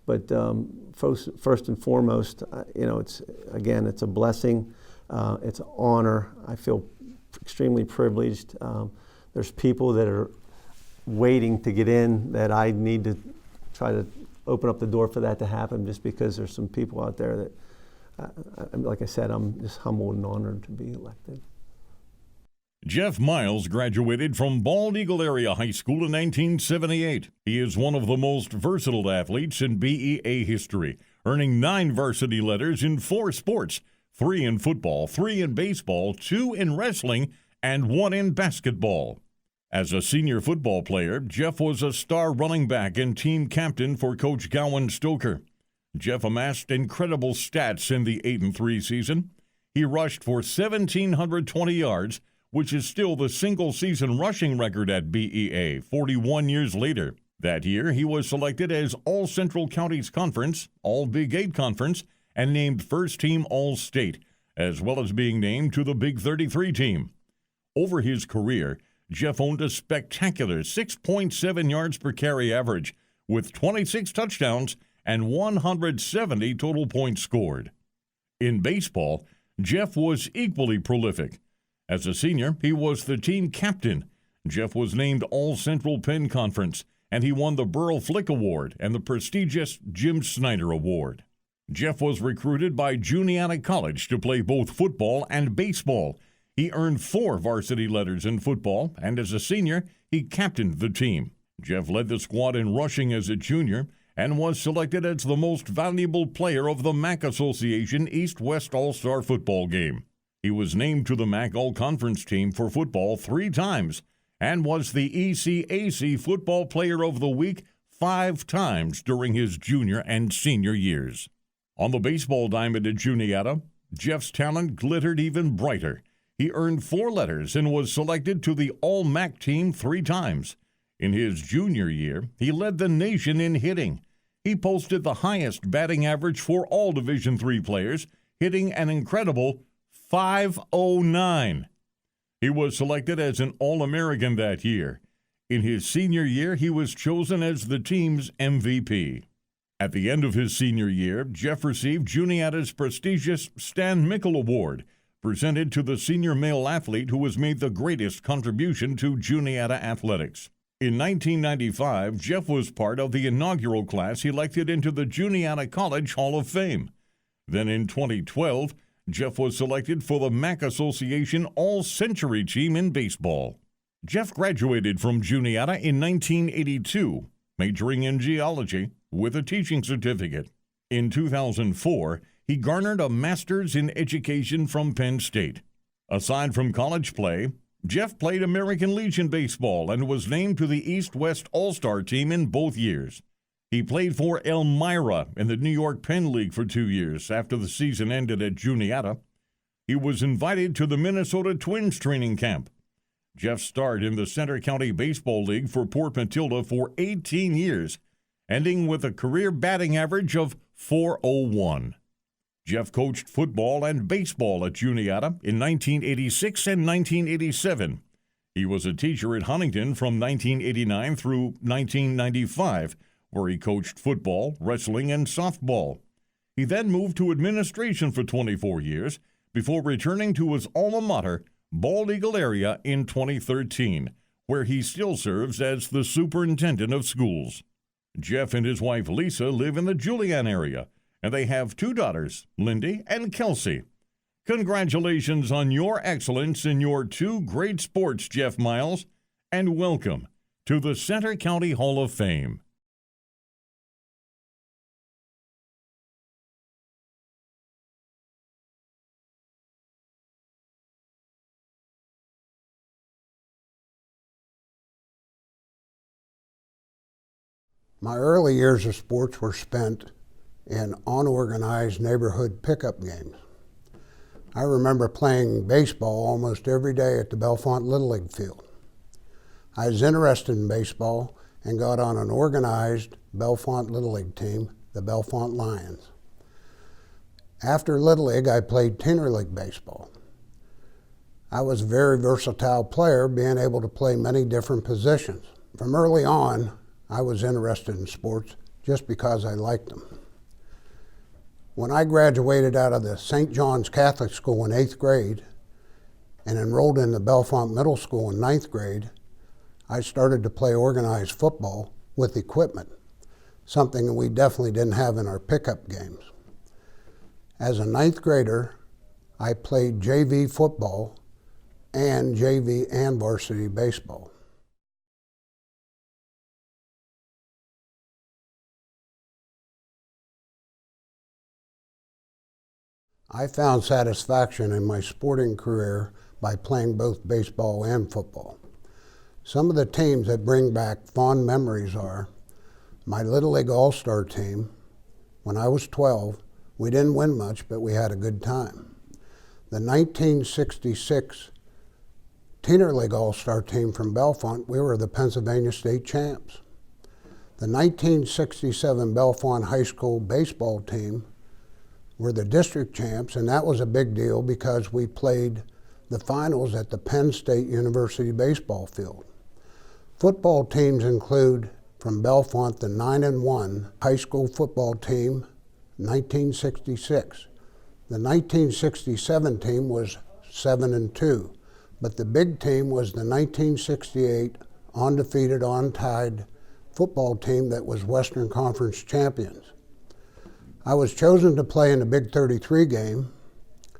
But first and foremost, it's a blessing. It's an honor. I feel extremely privileged. There's people that are waiting to get in that I need to try to open up the door for that to happen, just because there's some people out there that, like I said, I'm just humbled and honored to be elected. Jeff Miles graduated from Bald Eagle Area High School in 1978. He is one of the most versatile athletes in BEA history, earning 9 varsity letters in 4 sports, 3 in football, 3 in baseball, 2 in wrestling, and 1 in basketball. As a senior football player, Jeff was a star running back and team captain for Coach Gowan Stoker. Jeff amassed incredible stats in the 8-3 season. He rushed for 1,720 yards, which is still the single-season rushing record at BEA 41 years later. That year, he was selected as All-Central Counties Conference, All-Big 8 Conference, and named First-Team All-State, as well as being named to the Big 33 team. Over his career, Jeff owned a spectacular 6.7 yards per carry average, with 26 touchdowns and 170 total points scored. In baseball, Jeff was equally prolific. As a senior, he was the team captain. Jeff was named All-Central Penn Conference, and he won the Burl Flick Award and the prestigious Jim Snyder Award. Jeff was recruited by Juniata College to play both football and baseball. He earned 4 varsity letters in football, and as a senior, he captained the team. Jeff led the squad in rushing as a junior and was selected as the most valuable player of the MAC Association East-West All-Star football game. He was named to the MAC All-Conference team for football 3 times and was the ECAC Football Player of the Week 5 times during his junior and senior years. On the baseball diamond at Juniata, Jeff's talent glittered even brighter. He earned 4 letters and was selected to the All-MAC team 3 times. In his junior year, he led the nation in hitting. He posted the highest batting average for all Division III players, hitting an incredible .509. He was selected as an All-American that year. In his senior year, he was chosen as the team's MVP. At the end of his senior year, Jeff received Juniata's prestigious Stan Mikkel Award, presented to the senior male athlete who has made the greatest contribution to Juniata athletics. In 1995, Jeff was part of the inaugural class elected into the Juniata College Hall of Fame. Then in 2012, Jeff was selected for the MAC Association All-Century Team in baseball. Jeff graduated from Juniata in 1982, majoring in geology with a teaching certificate. In 2004, he garnered a master's in education from Penn State. Aside from college play, Jeff played American Legion baseball and was named to the East-West All-Star team in both years. He played for Elmira in the New York Penn League for 2 years after the season ended at Juniata. He was invited to the Minnesota Twins training camp. Jeff starred in the Center County Baseball League for Port Matilda for 18 years, ending with a career batting average of .401. Jeff coached football and baseball at Juniata in 1986 and 1987. He was a teacher at Huntington from 1989 through 1995, where he coached football, wrestling, and softball. He then moved to administration for 24 years before returning to his alma mater, Bald Eagle area, in 2013, where he still serves as the superintendent of schools. Jeff and his wife Lisa live in the Julian area, and they have 2 daughters, Lindy and Kelsey. Congratulations on your excellence in your 2 great sports, Jeff Miles, and welcome to the Center County Hall of Fame. My early years of sports were spent in unorganized neighborhood pickup games. I remember playing baseball almost every day at the Bellefonte Little League field. I was interested in baseball and got on an organized Bellefonte Little League team, the Bellefonte Lions. After Little League, I played Teen League baseball. I was a very versatile player, being able to play many different positions. From early on, I was interested in sports just because I liked them. When I graduated out of the St. John's Catholic School in 8th grade and enrolled in the Bellefonte Middle School in 9th grade, I started to play organized football with equipment, something that we definitely didn't have in our pickup games. As a 9th grader, I played JV football and JV and varsity baseball. I found satisfaction in my sporting career by playing both baseball and football. Some of the teams that bring back fond memories are my Little League All-Star team. When I was 12, we didn't win much, but we had a good time. The 1966 Teen League All-Star team from Bellefonte, we were the Pennsylvania State champs. The 1967 Bellefonte High School baseball team were the district champs, and that was a big deal because we played the finals at the Penn State University baseball field. Football teams include from Bellefonte the 9-1 high school football team, 1966. The 1967 team was 7-2, but the big team was the 1968 undefeated, untied football team that was Western Conference champions. I was chosen to play in the Big 33 game.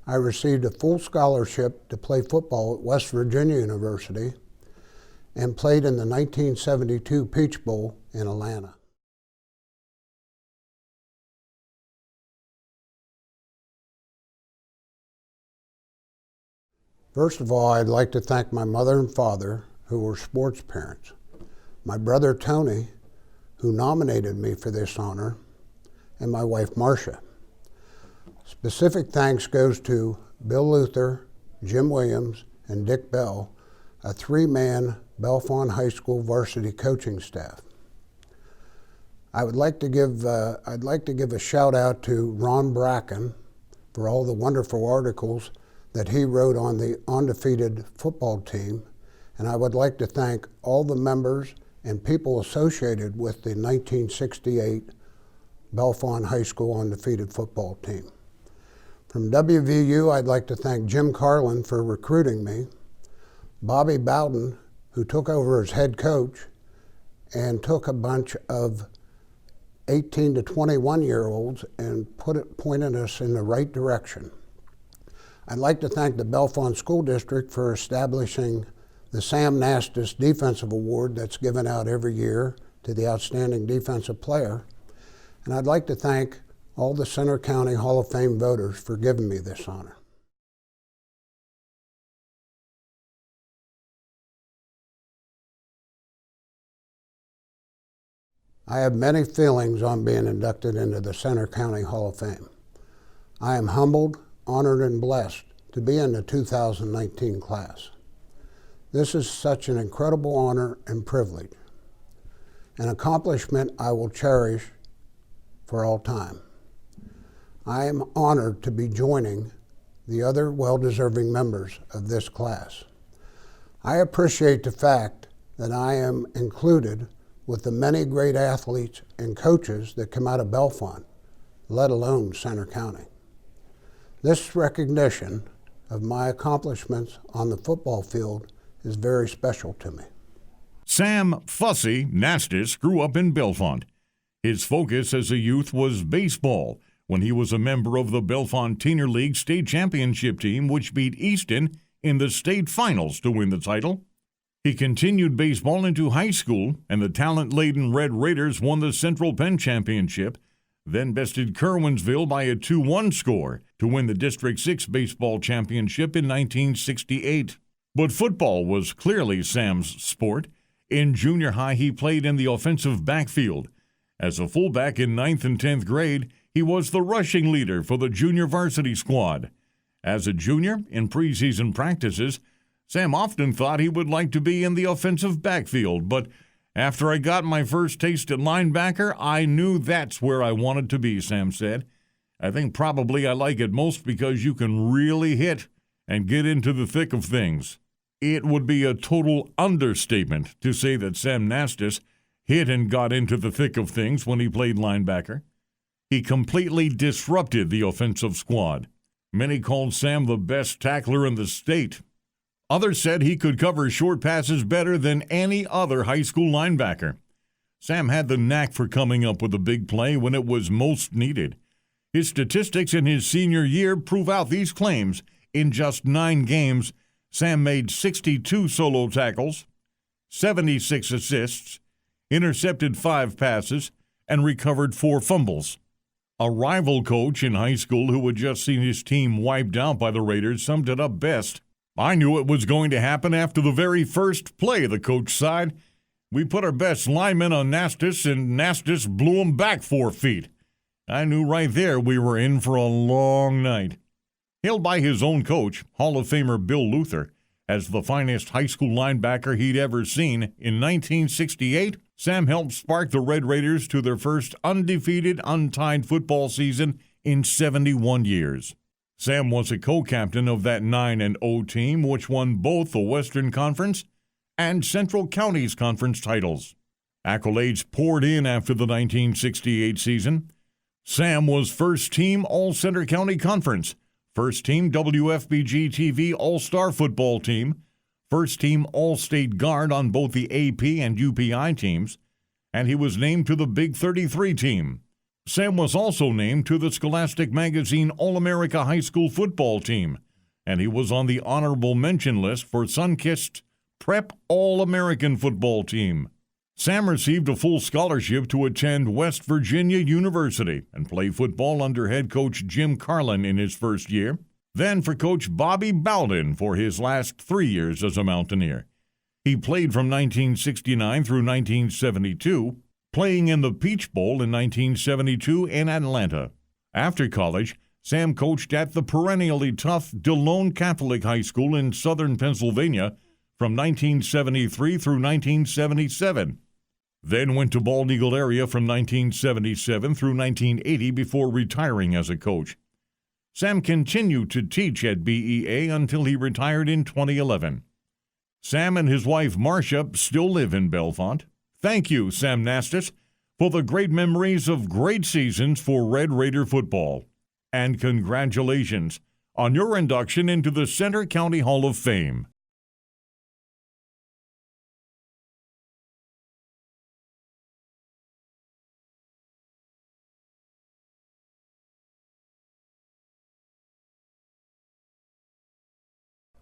I received a full scholarship to play football at West Virginia University and played in the 1972 Peach Bowl in Atlanta. First of all, I'd like to thank my mother and father, who were sports parents, my brother Tony, who nominated me for this honor, and my wife Marcia. Specific thanks goes to Bill Luther, Jim Williams, and Dick Bell, a 3-man Bellefonte High School varsity coaching staff. I'd like to give a shout out to Ron Bracken for all the wonderful articles that he wrote on the undefeated football team, and I would like to thank all the members and people associated with the 1968 Bellefonte High School undefeated football team. From WVU, I'd like to thank Jim Carlin for recruiting me, Bobby Bowden, who took over as head coach and took a bunch of 18 to 21-year-olds and pointed us in the right direction. I'd like to thank the Bellefonte School District for establishing the Sam Nastis Defensive Award that's given out every year to the outstanding defensive player. And I'd like to thank all the Centre County Hall of Fame voters for giving me this honor. I have many feelings on being inducted into the Centre County Hall of Fame. I am humbled, honored, and blessed to be in the 2019 class. This is such an incredible honor and privilege, an accomplishment I will cherish for all time. I am honored to be joining the other well-deserving members of this class. I appreciate the fact that I am included with the many great athletes and coaches that come out of Bellefonte, let alone Centre County. This recognition of my accomplishments on the football field is very special to me. Sam Fussy Nastis grew up in Bellefonte. His focus as a youth was baseball when he was a member of the Bellefonte Teener League state championship team, which beat Easton in the state finals to win the title. He continued baseball into high school, and the talent-laden Red Raiders won the Central Penn Championship, then bested Curwensville by a 2-1 score to win the District 6 baseball championship in 1968. But football was clearly Sam's sport. In junior high, he played in the offensive backfield. As a fullback in 9th and 10th grade, he was the rushing leader for the junior varsity squad. As a junior, in preseason practices, Sam often thought he would like to be in the offensive backfield, but after I got my first taste at linebacker, I knew that's where I wanted to be, Sam said. I think probably I like it most because you can really hit and get into the thick of things. It would be a total understatement to say that Sam Nastis hit and got into the thick of things when he played linebacker. He completely disrupted the offensive squad. Many called Sam the best tackler in the state. Others said he could cover short passes better than any other high school linebacker. Sam had the knack for coming up with a big play when it was most needed. His statistics in his senior year prove out these claims. In just 9 games, Sam made 62 solo tackles, 76 assists, intercepted 5 passes, and recovered 4 fumbles. A rival coach in high school who had just seen his team wiped out by the Raiders summed it up best. I knew it was going to happen after the very first play, the coach sighed. We put our best lineman on Nastis, and Nastis blew him back 4 feet. I knew right there we were in for a long night. Hailed by his own coach, Hall of Famer Bill Luther, as the finest high school linebacker he'd ever seen, in 1968, Sam helped spark the Red Raiders to their first undefeated, untied football season in 71 years. Sam was a co-captain of that 9-0 team, which won both the Western Conference and Central County's conference titles. Accolades poured in after the 1968 season. Sam was first-team All-Centre County Conference, first-team WFBG TV All-Star Football Team, first-team All-State Guard on both the AP and UPI teams, and he was named to the Big 33 team. Sam was also named to the Scholastic Magazine All-America High School Football Team, and he was on the honorable mention list for Sunkist's Prep All-American Football Team. Sam received a full scholarship to attend West Virginia University and play football under head coach Jim Carlin in his first year, then for Coach Bobby Bowden for his last 3 years as a Mountaineer. He played from 1969 through 1972, playing in the Peach Bowl in 1972 in Atlanta. After college, Sam coached at the perennially tough DeLone Catholic High School in southern Pennsylvania from 1973 through 1977. Then went to Bald Eagle area from 1977 through 1980 before retiring as a coach. Sam continued to teach at BEA until he retired in 2011. Sam and his wife Marcia still live in Bellefonte. Thank you, Sam Nastis, for the great memories of great seasons for Red Raider football. And congratulations on your induction into the Center County Hall of Fame.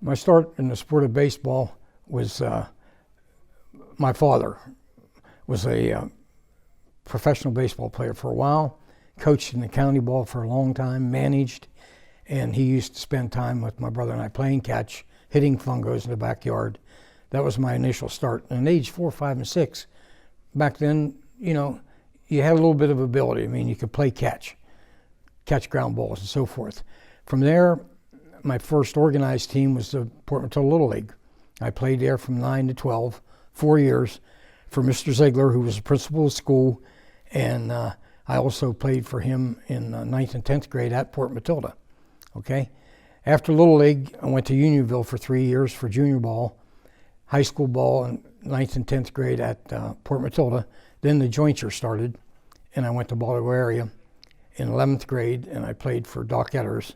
My start in the sport of baseball was my father was a professional baseball player for a while, coached in the county ball for a long time, managed, and he used to spend time with my brother and I playing catch, hitting fungos in the backyard. That was my initial start. And at age 4, 5, and 6, back then, you know, you had a little bit of ability. I mean, you could play catch ground balls and so forth. From there, my first organized team was the Port Matilda Little League. I played there from 9 to 12, 4 years, for Mr. Ziegler, who was the principal of school, and I also played for him in 9th and 10th grade at Port Matilda. Okay. After Little League, I went to Unionville for 3 years for junior ball, high school ball in 9th and 10th grade at Port Matilda. Then the jointure started, and I went to Bolivar area in 11th grade, and I played for Doc Etters.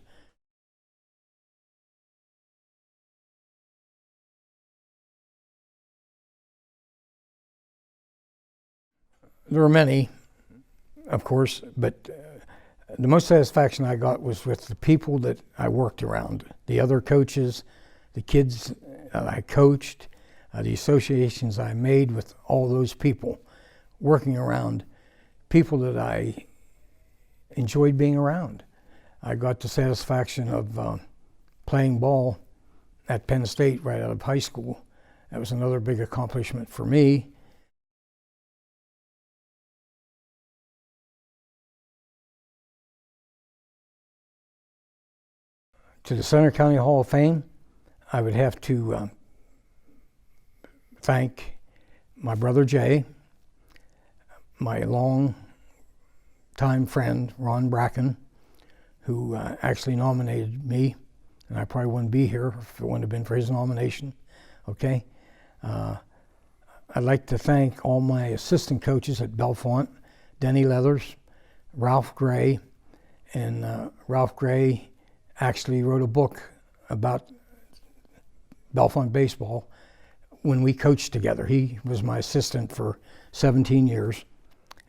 There were many, of course, but the most satisfaction I got was with the people that I worked around, the other coaches, the kids I coached, the associations I made with all those people, working around people that I enjoyed being around. I got the satisfaction of playing ball at Penn State right out of high school. That was another big accomplishment for me. To the Center County Hall of Fame, I would have to thank my brother Jay, my long-time friend Ron Bracken, who actually nominated me, and I probably wouldn't be here if it wouldn't have been for his nomination. Okay, I'd like to thank all my assistant coaches at Bellefonte, Denny Leathers, Ralph Gray, and Ralph Gray actually wrote a book about Bellefonte baseball when we coached together. He was my assistant for 17 years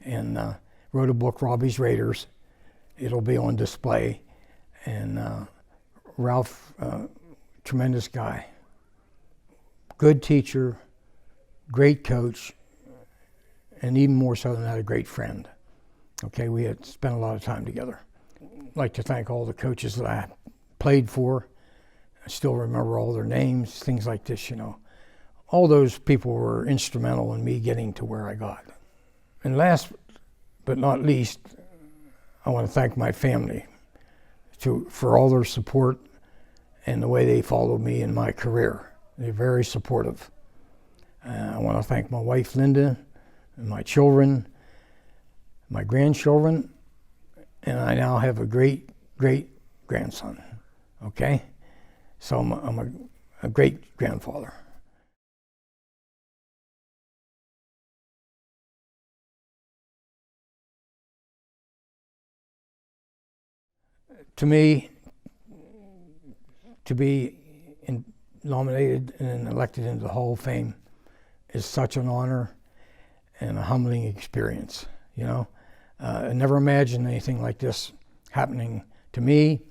and wrote a book, Robbie's Raiders. It'll be on display. And Ralph, tremendous guy, good teacher, great coach, and even more so than that, a great friend. Okay, we had spent a lot of time together. I'd like to thank all the coaches that I played for. I still remember all their names, things like this, you know. All those people were instrumental in me getting to where I got. And last but not least, I want to thank my family for all their support and the way they followed me in my career. They're very supportive. I want to thank my wife, Linda, and my children, my grandchildren, and I now have a great grandson, okay? So I'm a great grandfather. To me, to be nominated and elected into the Hall of Fame is such an honor and a humbling experience, you know? I never imagined anything like this happening to me.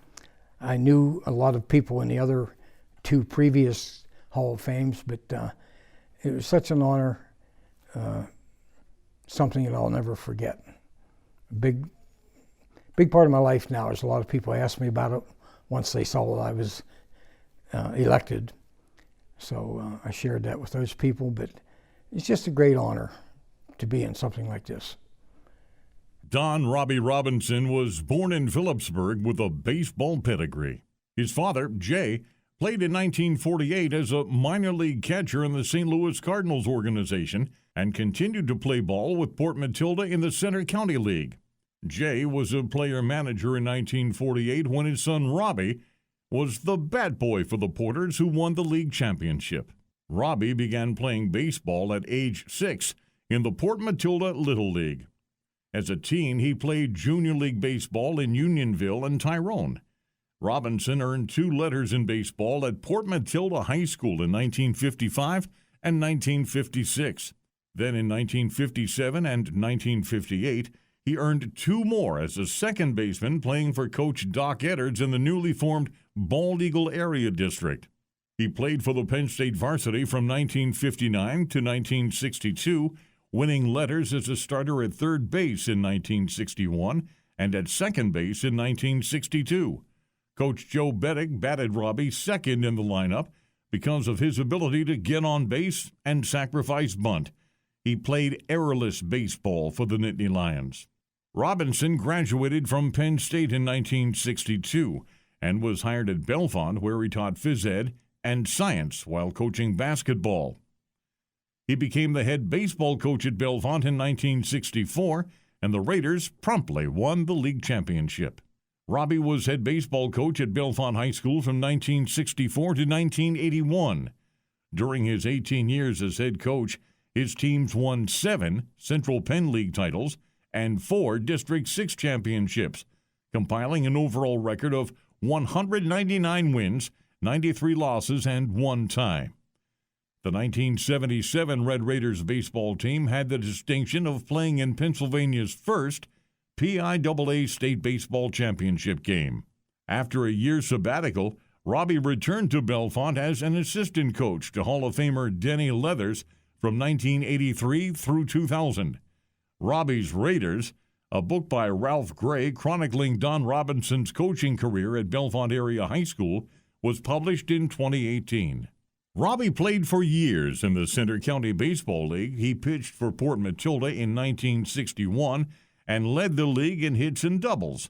I knew a lot of people in the other two previous Hall of Fames, but it was such an honor, something that I'll never forget. A big part of my life now is a lot of people ask me about it once they saw that I was elected. So I shared that with those people, but it's just a great honor to be in something like this. Don Robbie Robinson was born in Phillipsburg with a baseball pedigree. His father, Jay, played in 1948 as a minor league catcher in the St. Louis Cardinals organization and continued to play ball with Port Matilda in the Center County League. Jay was a player-manager in 1948 when his son Robbie was the bat boy for the Porters, who won the league championship. Robbie began playing baseball at age 6 in the Port Matilda Little League. As a teen, he played junior league baseball in Unionville and Tyrone. Robinson earned 2 letters in baseball at Port Matilda High School in 1955 and 1956. Then in 1957 and 1958, he earned 2 more as a second baseman playing for Coach Doc Edwards in the newly formed Bald Eagle Area District. He played for the Penn State varsity from 1959 to 1962, winning letters as a starter at third base in 1961 and at second base in 1962. Coach Joe Bettig batted Robbie second in the lineup because of his ability to get on base and sacrifice bunt. He played errorless baseball for the Nittany Lions. Robinson graduated from Penn State in 1962 and was hired at Bellefonte, where he taught phys ed and science while coaching basketball. He became the head baseball coach at Bellefonte in 1964, and the Raiders promptly won the league championship. Robbie was head baseball coach at Bellefonte High School from 1964 to 1981. During his 18 years as head coach, his teams won 7 Central Penn League titles and 4 District 6 championships, compiling an overall record of 199 wins, 93 losses, and 1 tie. The 1977 Red Raiders baseball team had the distinction of playing in Pennsylvania's first PIAA State Baseball Championship game. After a year sabbatical, Robbie returned to Bellefonte as an assistant coach to Hall of Famer Denny Leathers from 1983 through 2000. Robbie's Raiders, a book by Ralph Gray chronicling Don Robinson's coaching career at Bellefonte Area High School, was published in 2018. Robbie played for years in the Center County Baseball League. He pitched for Port Matilda in 1961 and led the league in hits and doubles.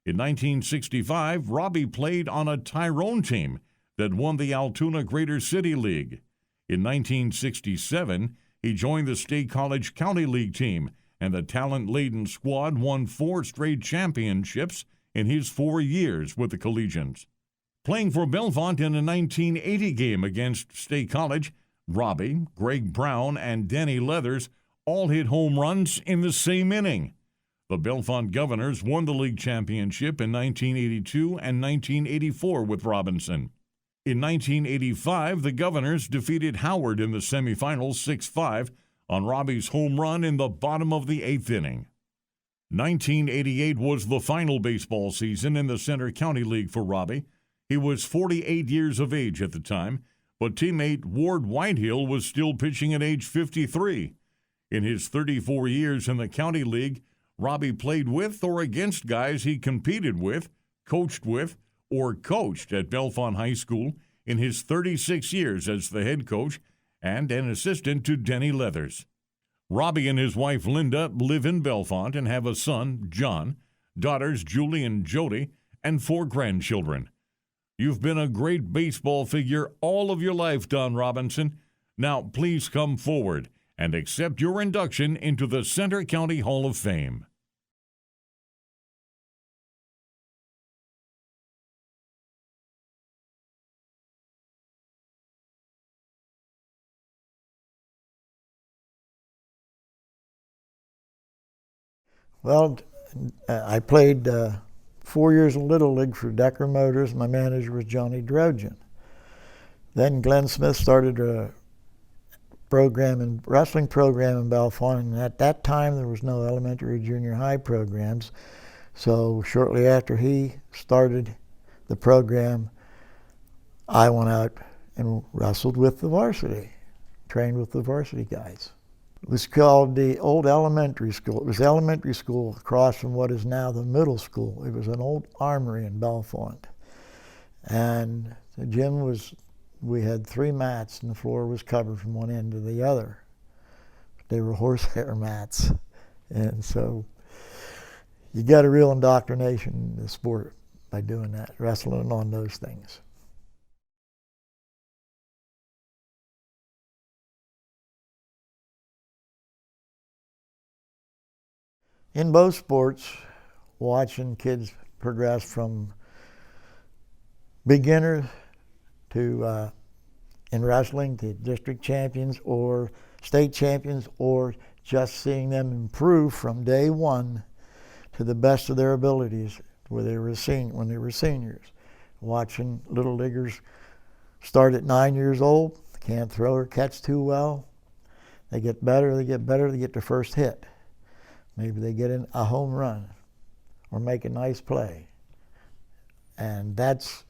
In 1965, Robbie played on a Tyrone team that won the Altoona Greater City League. In 1967, he joined the State College County League team, and the talent-laden squad won 4 straight championships in his 4 years with the Collegians. Playing for Bellefonte in a 1980 game against State College, Robbie, Greg Brown, and Denny Leathers all hit home runs in the same inning. The Bellefonte Governors won the league championship in 1982 and 1984 with Robinson. In 1985, the Governors defeated Howard in the semifinals 6-5 on Robbie's home run in the bottom of the 8th inning. 1988 was the final baseball season in the Center County League for Robbie. He was 48 years of age at the time, but teammate Ward Whitehill was still pitching at age 53. In his 34 years in the County League, Robbie played with or against guys he competed with, coached with, or coached at Bellefonte High School in his 36 years as the head coach and an assistant to Denny Leathers. Robbie and his wife Linda live in Bellefonte and have a son, John, daughters Julie and Jody, and 4 grandchildren. You've been a great baseball figure all of your life, Don Robinson. Now please come forward and accept your induction into the Center County Hall of Fame. Well, I played 4 years in Little League for Decker Motors. My manager was Johnny Drojan. Then Glenn Smith started a wrestling program in Bellefonte, and at that time there was no elementary or junior high programs. So shortly after he started the program, I went out and wrestled with the varsity, trained with the varsity guys. It was called the old elementary school. It was elementary school across from what is now the middle school. It was an old armory in Bellefonte. And the gym was, we had 3 mats and the floor was covered from one end to the other. They were horsehair mats. And so you got a real indoctrination in the sport by doing that, wrestling on those things. In both sports, watching kids progress from beginners to in wrestling to district champions or state champions, or just seeing them improve from day one to the best of their abilities when they were seniors. Watching little leaguers start at 9 years old, can't throw or catch too well. They get better, they get their first hit. Maybe they get in a home run or make a nice play. And that's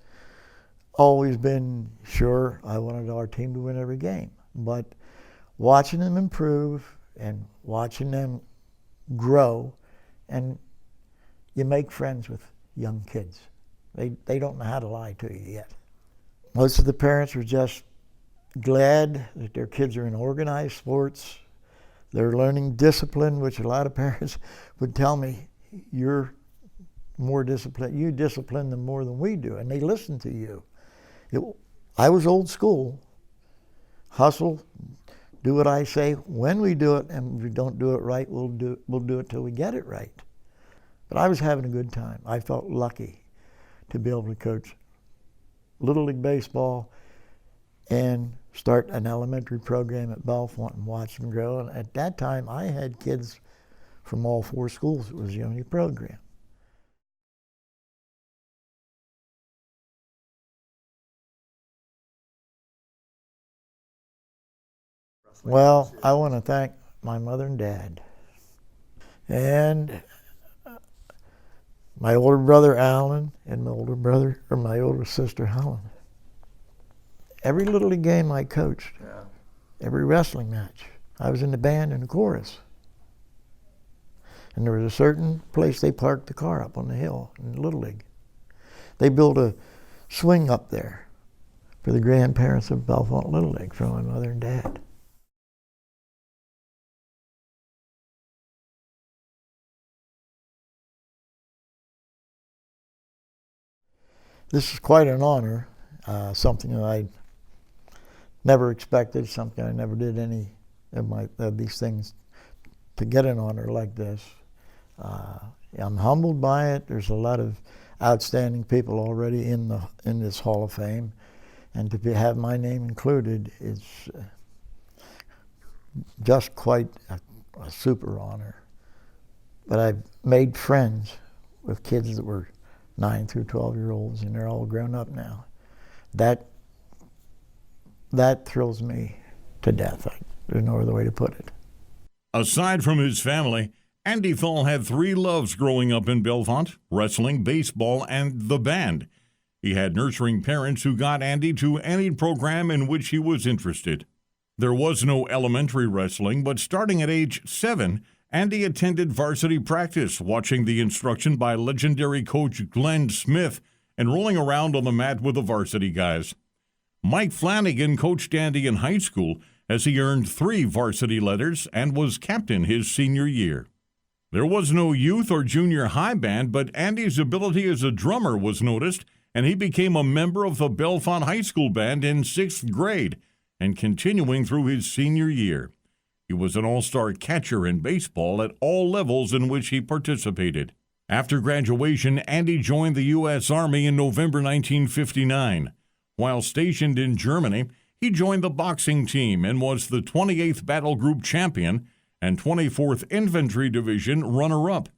always been, sure, I wanted our team to win every game. But watching them improve and watching them grow, and you make friends with young kids. They don't know how to lie to you yet. Most of the parents are just glad that their kids are in organized sports. They're learning discipline, which a lot of parents would tell me, you're more disciplined. You discipline them more than we do, and they listen to you. I was old school. Hustle, do what I say when we do it, and if we don't do it right, we'll do it till we get it right. But I was having a good time. I felt lucky to be able to coach Little League Baseball and start an elementary program at Bellefonte and watch them grow. And at that time, I had kids from all 4 schools. It was the only program. Well, I want to thank my mother and dad, and my older brother Alan, and my older sister Helen. Every Little League game I coached, every wrestling match, I was in the band and the chorus. And there was a certain place they parked the car up on the hill in Little League. They built a swing up there for the grandparents of Bellefonte Little League, for my mother and dad. This is quite an honor, something that I never expected, something I never did any of these things to get an honor like this. I'm humbled by it. There's a lot of outstanding people already in this Hall of Fame, and to have my name included is just quite a super honor. But I've made friends with kids that were 9 through 12-year-olds, and they're all grown up now. That thrills me to death. There's no other way to put it. Aside from his family, Andy Thal had 3 loves growing up in Bellefonte: wrestling, baseball, and the band. He had nurturing parents who got Andy to any program in which he was interested. There was no elementary wrestling, but starting at age 7, Andy attended varsity practice, watching the instruction by legendary coach Glenn Smith and rolling around on the mat with the varsity guys. Mike Flanagan coached Andy in high school as he earned 3 varsity letters and was captain his senior year. There was no youth or junior high band, but Andy's ability as a drummer was noticed, and he became a member of the Bellefonte High School band in 6th grade and continuing through his senior year. He was an all-star catcher in baseball at all levels in which he participated. After graduation, Andy joined the U.S. Army in November 1959. While stationed in Germany, he joined the boxing team and was the 28th Battle Group champion and 24th Infantry Division runner-up.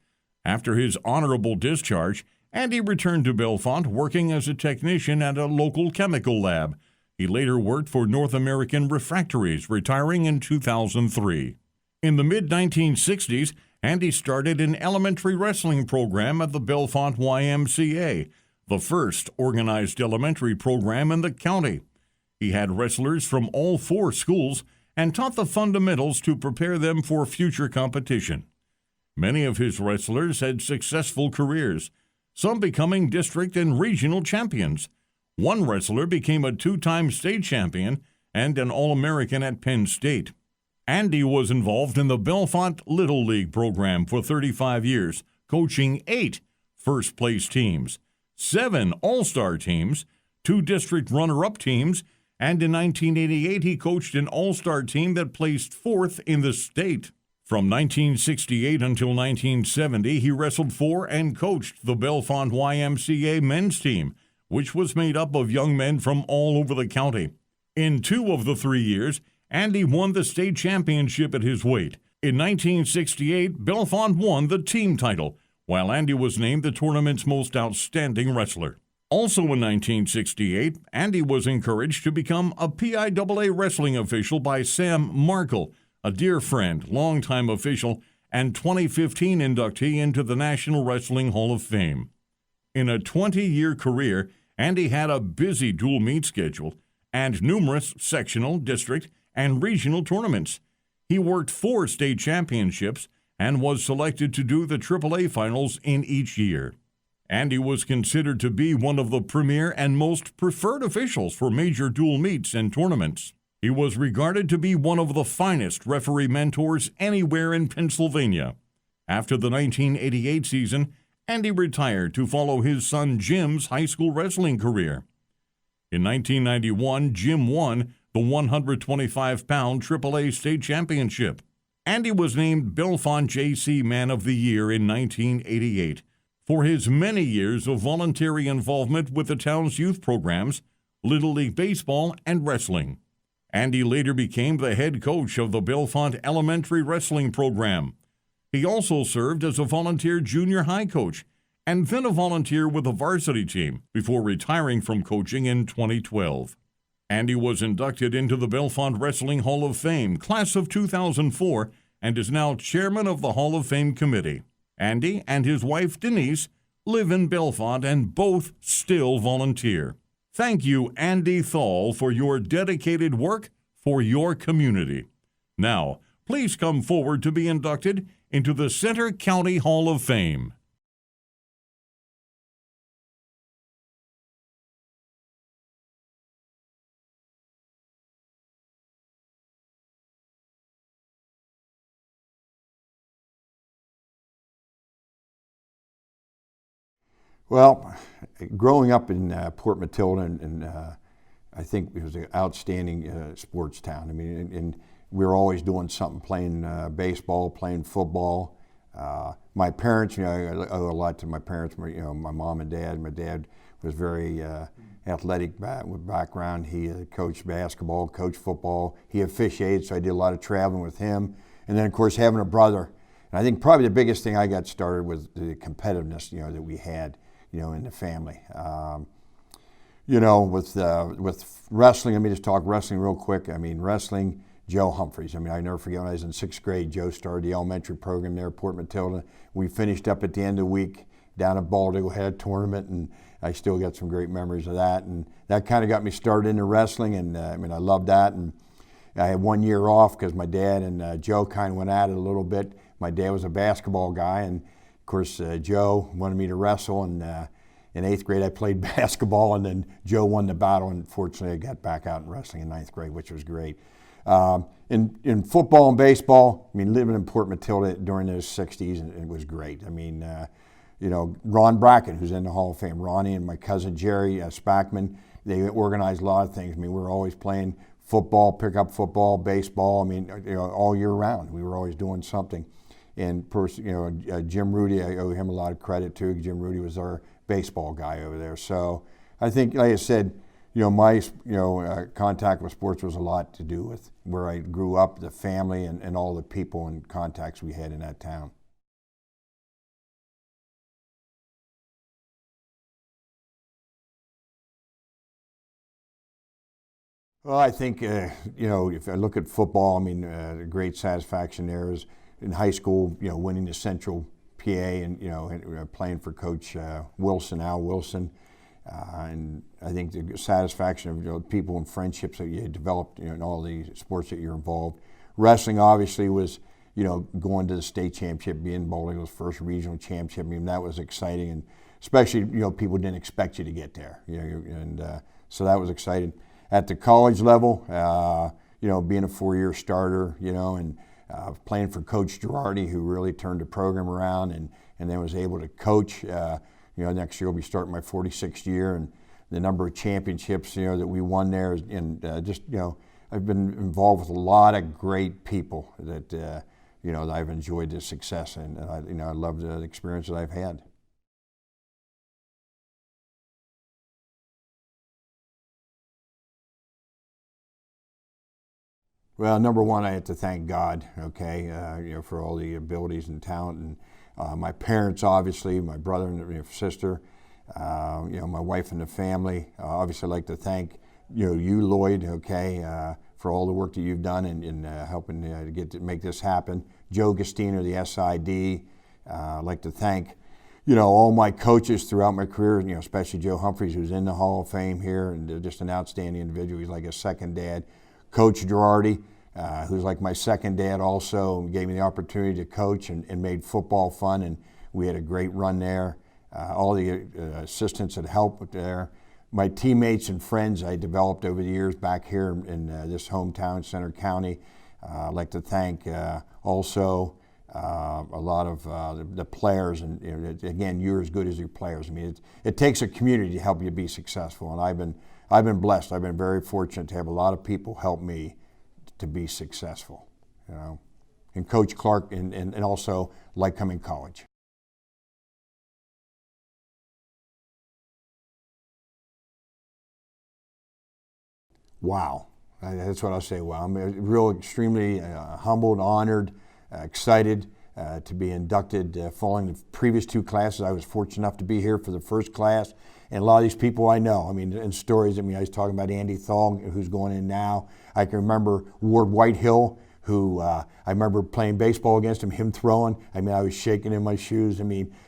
After his honorable discharge, Andy returned to Bellefonte, working as a technician at a local chemical lab. He later worked for North American Refractories, retiring in 2003. In the mid-1960s, Andy started an elementary wrestling program at the Bellefonte YMCA, the first organized elementary program in the county. He had wrestlers from all 4 schools and taught the fundamentals to prepare them for future competition. Many of his wrestlers had successful careers, some becoming district and regional champions. One wrestler became a 2-time state champion and an All-American at Penn State. Andy was involved in the Bellefonte Little League program for 35 years, coaching 8 first-place teams, 7 all-star teams, 2 district runner-up teams, and in 1988 he coached an all-star team that placed 4th in the state. From 1968 until 1970, he wrestled for and coached the Bellefonte YMCA men's team, which was made up of young men from all over the county. In 2 of the 3 years, Andy won the state championship at his weight. In 1968, Bellefonte won the team title, while Andy was named the tournament's most outstanding wrestler. Also in 1968, Andy was encouraged to become a PIAA wrestling official by Sam Markle, a dear friend, longtime official, and 2015 inductee into the National Wrestling Hall of Fame. In a 20-year career, Andy had a busy dual meet schedule and numerous sectional, district, and regional tournaments. He worked 4 state championships and was selected to do the AAA finals in each year. Andy was considered to be one of the premier and most preferred officials for major dual meets and tournaments. He was regarded to be one of the finest referee mentors anywhere in Pennsylvania. After the 1988 season, Andy retired to follow his son Jim's high school wrestling career. In 1991, Jim won the 125-pound AAA state championship. Andy was named Bellefonte JC Man of the Year in 1988 for his many years of voluntary involvement with the town's youth programs, Little League Baseball, and wrestling. Andy later became the head coach of the Bellefonte Elementary Wrestling Program. He also served as a volunteer junior high coach and then a volunteer with the varsity team before retiring from coaching in 2012. Andy was inducted into the Bellefonte Wrestling Hall of Fame, class of 2004, and is now chairman of the Hall of Fame committee. Andy and his wife Denise live in Bellefonte and both still volunteer. Thank you, Andy Thal, for your dedicated work for your community. Now, please come forward to be inducted into the Center County Hall of Fame. Well, growing up in Port Matilda, and I think it was an outstanding sports town. I mean, and we were always doing something, playing baseball, playing football. My parents, you know, I owe a lot to my parents. My mom and dad. My dad was very athletic background. He coached basketball, coached football. He officiated, so I did a lot of traveling with him. And then, of course, having a brother. And I think probably the biggest thing I got started was the competitiveness, that we had, in the family. With wrestling, let me just talk wrestling real quick. I mean, wrestling, Joe Humphreys. I mean, I never forget when I was in 6th grade, Joe started the elementary program there at Port Matilda. We finished up at the end of the week down at Baldigo, had a tournament, and I still got some great memories of that. And that kind of got me started into wrestling, and I loved that. And I had 1 year off because my dad and Joe kind of went at it a little bit. My dad was a basketball guy, and of course, Joe wanted me to wrestle, and in 8th grade I played basketball, and then Joe won the battle, and fortunately I got back out in wrestling in 9th grade, which was great. In football and baseball, I mean, living in Port Matilda during those 60s, it was great. I mean, Ron Bracken, who's in the Hall of Fame, Ronnie and my cousin Jerry Spackman, they organized a lot of things. I mean, we were always playing football, pickup football, baseball, I mean, all year round. We were always doing something. And Jim Rudy, I owe him a lot of credit too. Jim Rudy was our baseball guy over there. So I think, like I said, my contact with sports was a lot to do with where I grew up, the family, and all the people and contacts we had in that town. Well, I think, if I look at football, I mean, the great satisfaction there is in high school, winning the Central PA and, playing for Coach Wilson, Al Wilson. And I think the satisfaction of people and friendships that you developed in all the sports that you're involved. Wrestling obviously was, going to the state championship, being Baldigo's first regional championship. I mean, that was exciting, and especially, people didn't expect you to get there, so that was exciting. At the college level, being a 4-year starter, and playing for Coach Girardi, who really turned the program around, and then was able to coach. Next year will be starting my 46th year, and the number of championships, that we won there, and I've been involved with a lot of great people that that I've enjoyed this success, and I love the experience that I've had. Well, number one, I have to thank God, for all the abilities and talent, and my parents, obviously, my brother and sister, my wife and the family. Obviously, I'd like to thank you, Lloyd, for all the work that you've done in helping to make this happen. Joe Gastiner, the SID. I'd like to thank, all my coaches throughout my career, especially Joe Humphreys, who's in the Hall of Fame here, and just an outstanding individual. He's like a second dad. Coach Girardi, who's like my second dad also, gave me the opportunity to coach and made football fun, and we had a great run there. All the assistants that helped there. My teammates and friends I developed over the years back here in this hometown, Center County. I'd like to thank also a lot of the players, and again, you're as good as your players. I mean, it takes a community to help you be successful, and I've been blessed. I've been very fortunate to have a lot of people help me to be successful, and Coach Clark, and also Lycoming College. Wow, that's what I'll say. Wow, I'm extremely humbled, honored, excited to be inducted following the previous two classes. I was fortunate enough to be here for the first class, and a lot of these people I know. I mean, in stories, I was talking about Andy Thal, who's going in now. I can remember Ward Whitehill, who I remember playing baseball against him throwing. I was shaking in my shoes.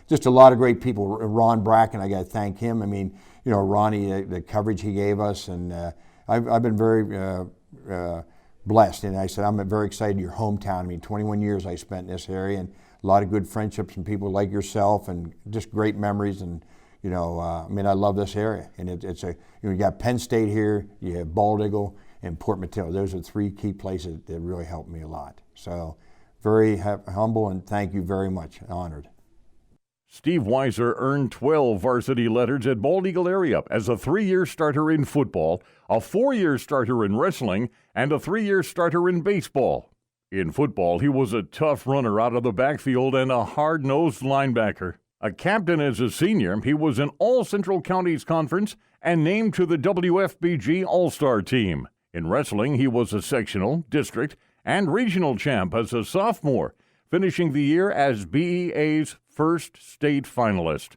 Just a lot of great people. Ron Bracken, I got to thank him. Ronnie, the coverage he gave us, and I've been very blessed, and I said I'm very excited. Your hometown. 21 years I spent in this area, and a lot of good friendships and people like yourself, and just great memories. And I love this area, and you got Penn State here, you have Bald Eagle, and Port Matilda. Those are three key places that really helped me a lot. So very humble, and thank you very much. Honored. Steve Weiser earned 12 varsity letters at Bald Eagle area as a 3-year starter in football, a 4-year starter in wrestling, and a 3-year starter in baseball. In football, he was a tough runner out of the backfield and a hard-nosed linebacker. A captain as a senior, he was an All-Central Counties Conference and named to the WFBG All-Star team. In wrestling, he was a sectional, district, and regional champ as a sophomore, finishing the year as BEA's first state finalist.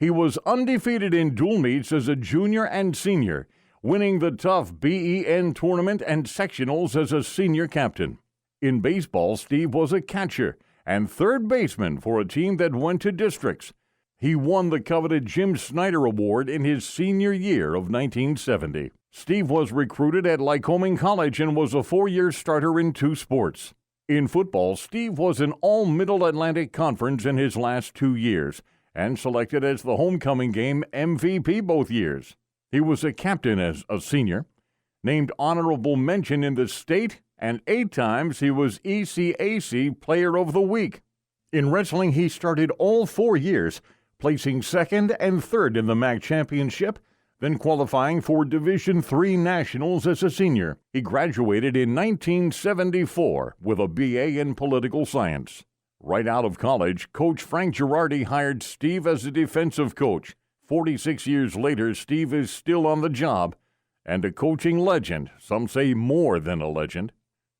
He was undefeated in dual meets as a junior and senior, winning the tough BEN tournament and sectionals as a senior captain. In baseball, Steve was a catcher and third baseman for a team that went to districts. He won the coveted Jim Snyder Award in his senior year of 1970. Steve was recruited at Lycoming College and was a 4-year starter in 2 sports. In football, Steve was an All-Middle Atlantic Conference in his last 2 years and selected as the homecoming game MVP both years. He was a captain as a senior, named honorable mention in the state, and 8 times he was ECAC Player of the Week. In wrestling, he started all 4 years, placing 2nd and 3rd in the MAC championship, then qualifying for Division III Nationals as a senior. He graduated in 1974 with a BA in political science. Right out of college, Coach Frank Girardi hired Steve as a defensive coach. 46 years later, Steve is still on the job and a coaching legend, some say more than a legend.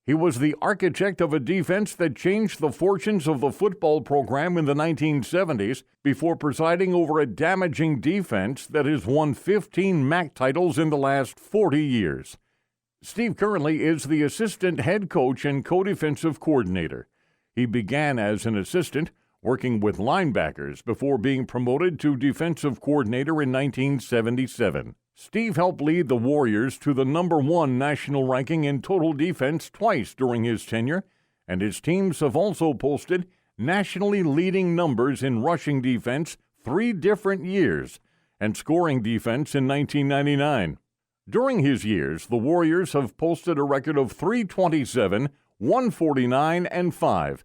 He was the architect of a defense that changed the fortunes of the football program in the 1970s before presiding over a damaging defense that has won 15 MAC titles in the last 40 years. Steve currently is the assistant head coach and co-defensive coordinator. He began as an assistant, working with linebackers before being promoted to defensive coordinator in 1977. Steve helped lead the Warriors to the #1 national ranking in total defense twice during his tenure, and his teams have also posted nationally leading numbers in rushing defense 3 different years and scoring defense in 1999. During his years, the Warriors have posted a record of 327, 149, and 5,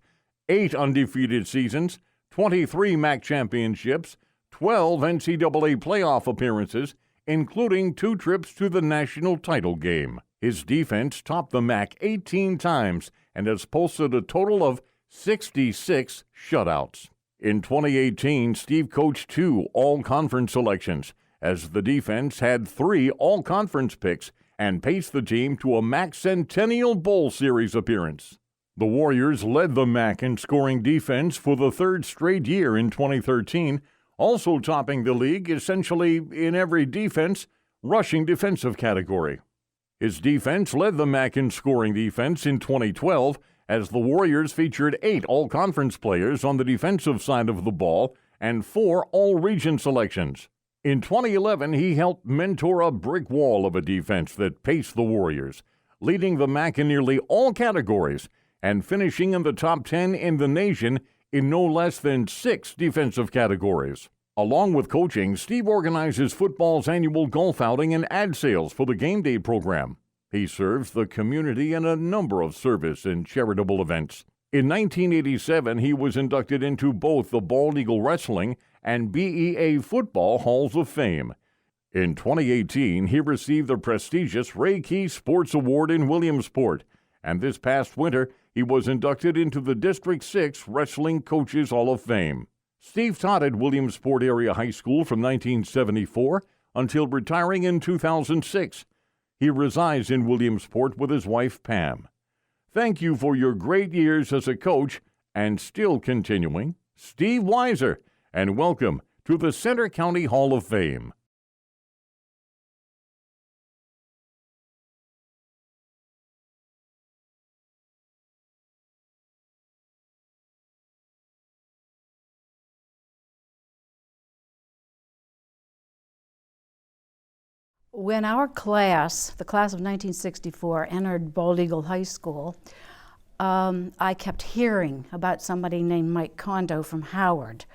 8 undefeated seasons, 23 MAC championships, 12 NCAA playoff appearances, including 2 trips to the national title game. His defense topped the MAC 18 times and has posted a total of 66 shutouts. In 2018, Steve coached 2 all-conference selections, as the defense had 3 all-conference picks and paced the team to a MAC Centennial Bowl Series appearance. The Warriors led the MAC in scoring defense for the 3rd straight year in 2013, also topping the league essentially in every defense, rushing defensive category. His defense led the MAC in scoring defense in 2012, as the Warriors featured 8 all-conference players on the defensive side of the ball and 4 all-region selections. In 2011, he helped mentor a brick wall of a defense that paced the Warriors, leading the MAC in nearly all categories and finishing in the top 10 in the nation in no less than 6 defensive categories. Along with coaching, Steve organizes football's annual golf outing and ad sales for the Game Day program. He serves the community in a number of service and charitable events. In 1987, he was inducted into both the Bald Eagle Wrestling and BEA Football Halls of Fame. In 2018, he received the prestigious Ray Key Sports Award in Williamsport, and this past winter, he was inducted into the District 6 Wrestling Coaches Hall of Fame. Steve taught at Williamsport Area High School from 1974 until retiring in 2006. He resides in Williamsport with his wife, Pam. Thank you for your great years as a coach and still continuing, Steve Weiser, and welcome to the Center County Hall of Fame. When our class, the class of 1964, entered Bald Eagle High School, I kept hearing about somebody named Mike Kondo from Howard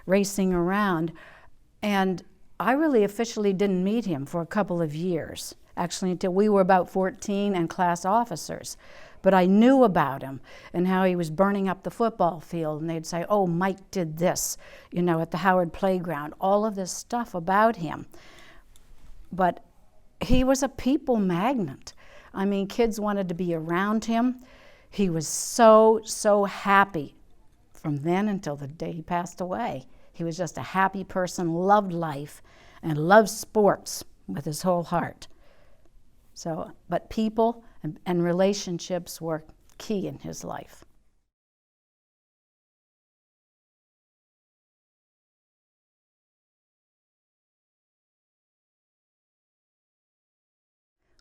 racing around, and I really officially didn't meet him for a couple of years, actually until we were about 14 and class officers. But I knew about him and how he was burning up the football field, and they'd say, oh, Mike did this, you know, at the Howard playground, all of this stuff about him. But he was a people magnet. I mean, kids wanted to be around him. He was so happy from then until the day he passed away. He was just a happy person, loved life, and loved sports with his whole heart. So, but people and relationships were key in his life.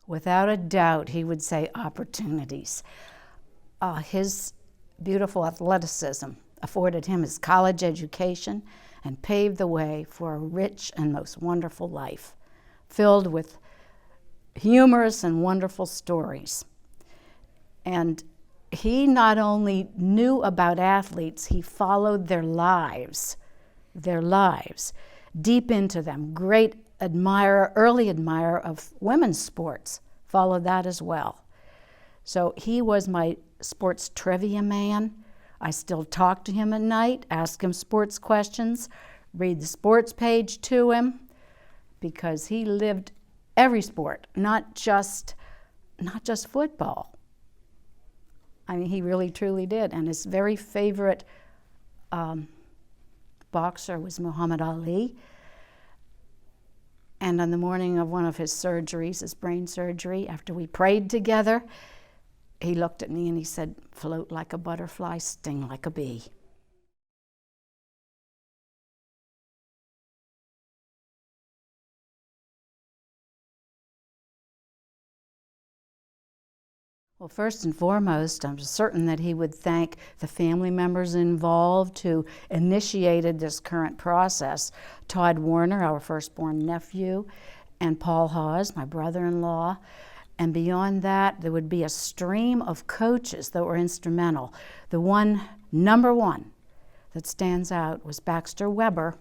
Without a doubt, he would say opportunities. His beautiful athleticism afforded him his college education and paved the way for a rich and most wonderful life, filled with humorous and wonderful stories. And he not only knew about athletes, he followed their lives, deep into them. Great admirer, early admirer of women's sports, followed that as well. So he was my sports trivia man. I still talk to him at night, ask him sports questions, read the sports page to him, because he lived every sport, not just football. I mean, he really truly did. And his very favorite boxer was Muhammad Ali. And on the morning of one of his surgeries, his brain surgery, after we prayed together, he looked at me and he said, "Float like a butterfly, sting like a bee." Well, first and foremost, I'm certain that he would thank the family members involved who initiated this current process. Todd Warner, our firstborn nephew, and Paul Hawes, my brother-in-law. And beyond that, there would be a stream of coaches that were instrumental. The number one that stands out was Baxter Weber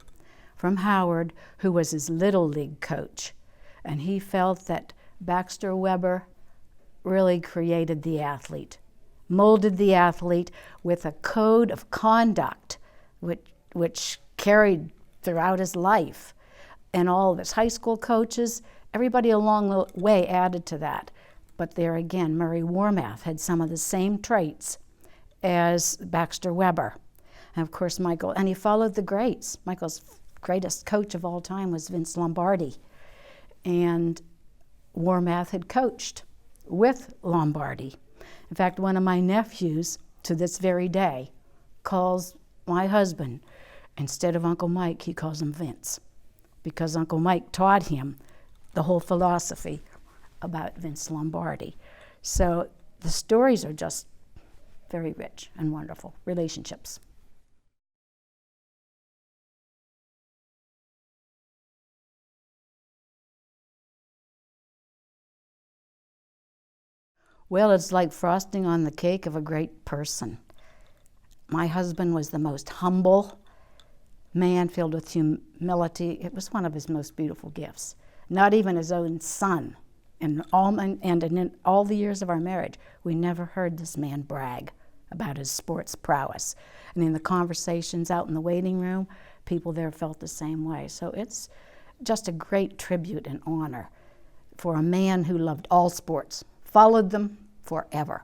from Howard, who was his Little League coach. And he felt that Baxter Weber really created the athlete, molded the athlete with a code of conduct which carried throughout his life. And all of his high school coaches, everybody along the way added to that. But there again, Murray Warmath had some of the same traits as Baxter Weber. And of course, Michael, and he followed the greats. Michael's greatest coach of all time was Vince Lombardi. And Warmath had coached with Lombardi. In fact, one of my nephews, to this very day, calls my husband, instead of Uncle Mike, he calls him Vince, because Uncle Mike taught him the whole philosophy about Vince Lombardi. So the stories are just very rich and wonderful relationships. Well, it's like frosting on the cake of a great person. My husband was the most humble man, filled with humility. It was one of his most beautiful gifts. Not even his own son. In all the years of our marriage, we never heard this man brag about his sports prowess. And in the conversations out in the waiting room, people there felt the same way. So it's just a great tribute and honor for a man who loved all sports, followed them forever.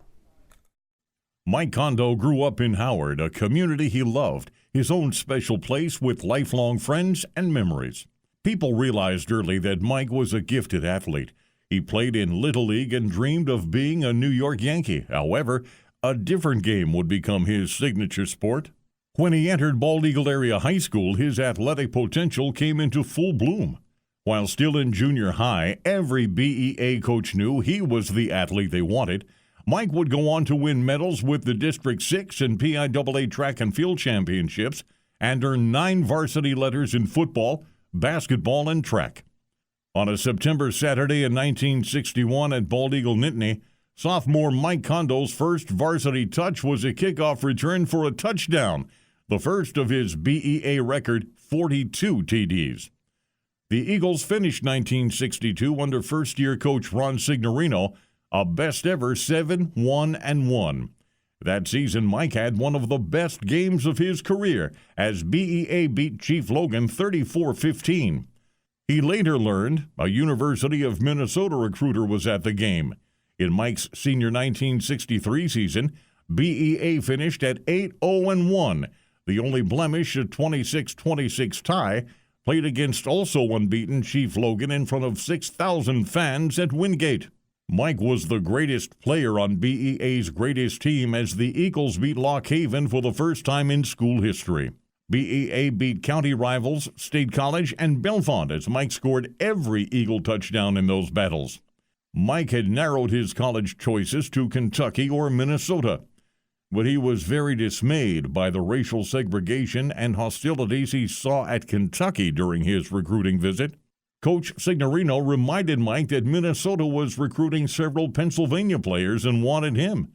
Mike Kondo grew up in Howard, a community he loved, his own special place with lifelong friends and memories. People realized early that Mike was a gifted athlete. He played in Little League and dreamed of being a New York Yankee. However, a different game would become his signature sport. When he entered Bald Eagle Area High School, his athletic potential came into full bloom. While still in junior high, every BEA coach knew he was the athlete they wanted. Mike would go on to win medals with the District 6 and PIAA track and field championships and earn 9 varsity letters in football, basketball, and track. On a September Saturday in 1961 at Bald Eagle Nittany, sophomore Mike Kondo's first varsity touch was a kickoff return for a touchdown, the first of his BEA record 42 TDs. The Eagles finished 1962 under first-year coach Ron Signorino, a best-ever 7-1-1. That season, Mike had one of the best games of his career as BEA beat Chief Logan 34-15. He later learned a University of Minnesota recruiter was at the game. In Mike's senior 1963 season, BEA finished at 8-0-1, the only blemish a 26-26 tie, played against also unbeaten Chief Logan in front of 6,000 fans at Wingate. Mike was the greatest player on BEA's greatest team as the Eagles beat Lock Haven for the first time in school history. BEA beat county rivals State College and Bellefonte as Mike scored every Eagle touchdown in those battles. Mike had narrowed his college choices to Kentucky or Minnesota, but he was very dismayed by the racial segregation and hostilities he saw at Kentucky during his recruiting visit. Coach Signorino reminded Mike that Minnesota was recruiting several Pennsylvania players and wanted him.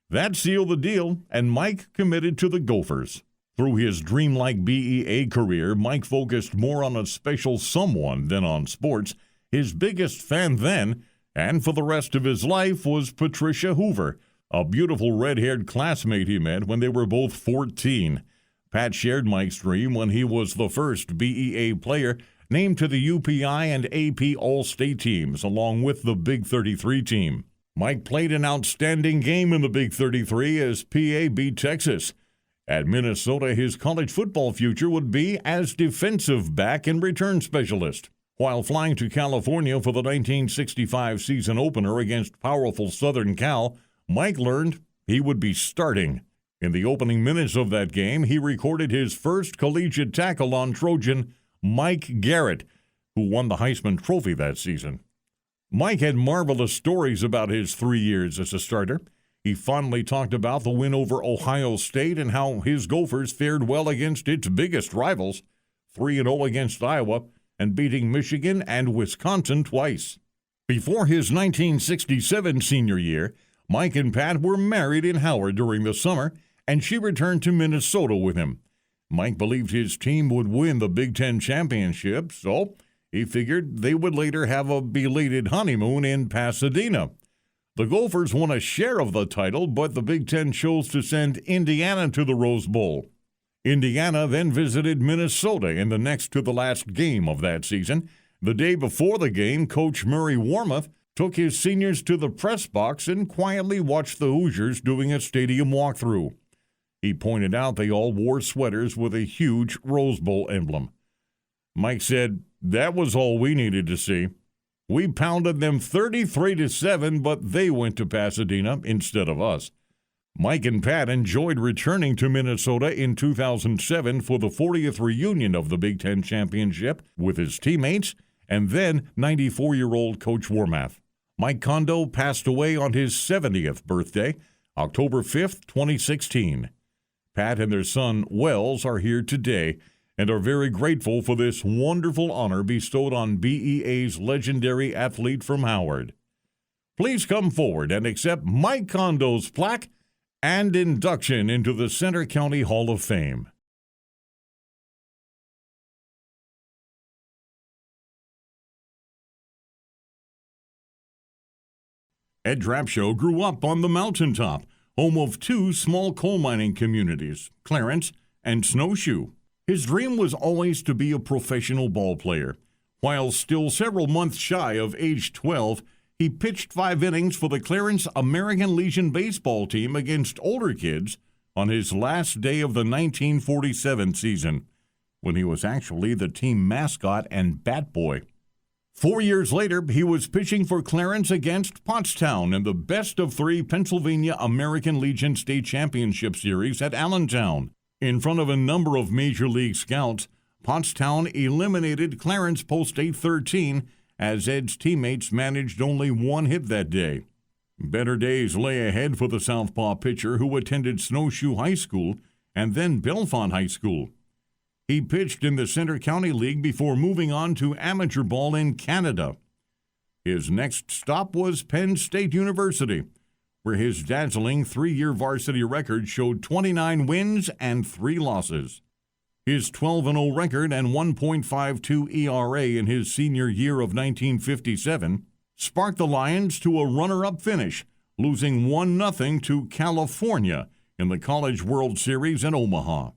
That sealed the deal, and Mike committed to the Gophers. Through his dreamlike BEA career, Mike focused more on a special someone than on sports. His biggest fan then, and for the rest of his life, was Patricia Hoover, a beautiful red-haired classmate he met when they were both 14. Pat shared Mike's dream when he was the first BEA player named to the UPI and AP All-State teams, along with the Big 33 team. Mike played an outstanding game in the Big 33 as PA beat Texas. At Minnesota, his college football future would be as defensive back and return specialist. While flying to California for the 1965 season opener against powerful Southern Cal, Mike learned he would be starting. In the opening minutes of that game, he recorded his first collegiate tackle on Trojan Mike Garrett, who won the Heisman Trophy that season. Mike had marvelous stories about his 3 years as a starter. He fondly talked about the win over Ohio State and how his Gophers fared well against its biggest rivals, 3-0 against Iowa, and beating Michigan and Wisconsin twice. Before his 1967 senior year, Mike and Pat were married in Howard during the summer, and she returned to Minnesota with him. Mike believed his team would win the Big Ten championship, so he figured they would later have a belated honeymoon in Pasadena. The Gophers won a share of the title, but the Big Ten chose to send Indiana to the Rose Bowl. Indiana then visited Minnesota in the next-to-the-last game of that season. The day before the game, Coach Murray Warmoth took his seniors to the press box and quietly watched the Hoosiers doing a stadium walkthrough. He pointed out they all wore sweaters with a huge Rose Bowl emblem. Mike said, "That was all we needed to see. We pounded them 33-7, but they went to Pasadena instead of us." Mike and Pat enjoyed returning to Minnesota in 2007 for the 40th reunion of the Big Ten Championship with his teammates and then 94-year-old Coach Warmath. Mike Kondo passed away on his 70th birthday, October 5th, 2016. Pat and their son, Wells, are here today and are very grateful for this wonderful honor bestowed on BEA's legendary athlete from Howard. Please come forward and accept Mike Kondo's plaque and induction into the Center County Hall of Fame. Ed Drapshow grew up on the mountaintop, home of two small coal mining communities, Clarence and Snowshoe. His dream was always to be a professional ball player. While still several months shy of age 12, he pitched 5 innings for the Clarence American Legion baseball team against older kids on his last day of the 1947 season, when he was actually the team mascot and bat boy. 4 years later, he was pitching for Clarence against Pottstown in the best-of-3 Pennsylvania American Legion State Championship Series at Allentown. In front of a number of Major League scouts, Pottstown eliminated Clarence post 8-13 as Ed's teammates managed only 1 hit that day. Better days lay ahead for the southpaw pitcher who attended Snowshoe High School and then Bellefonte High School. He pitched in the Center County League before moving on to amateur ball in Canada. His next stop was Penn State University, where his dazzling 3-year varsity record showed 29 wins and 3 losses. His 12-0 record and 1.52 ERA in his senior year of 1957 sparked the Lions to a runner-up finish, losing 1-0 to California in the College World Series in Omaha.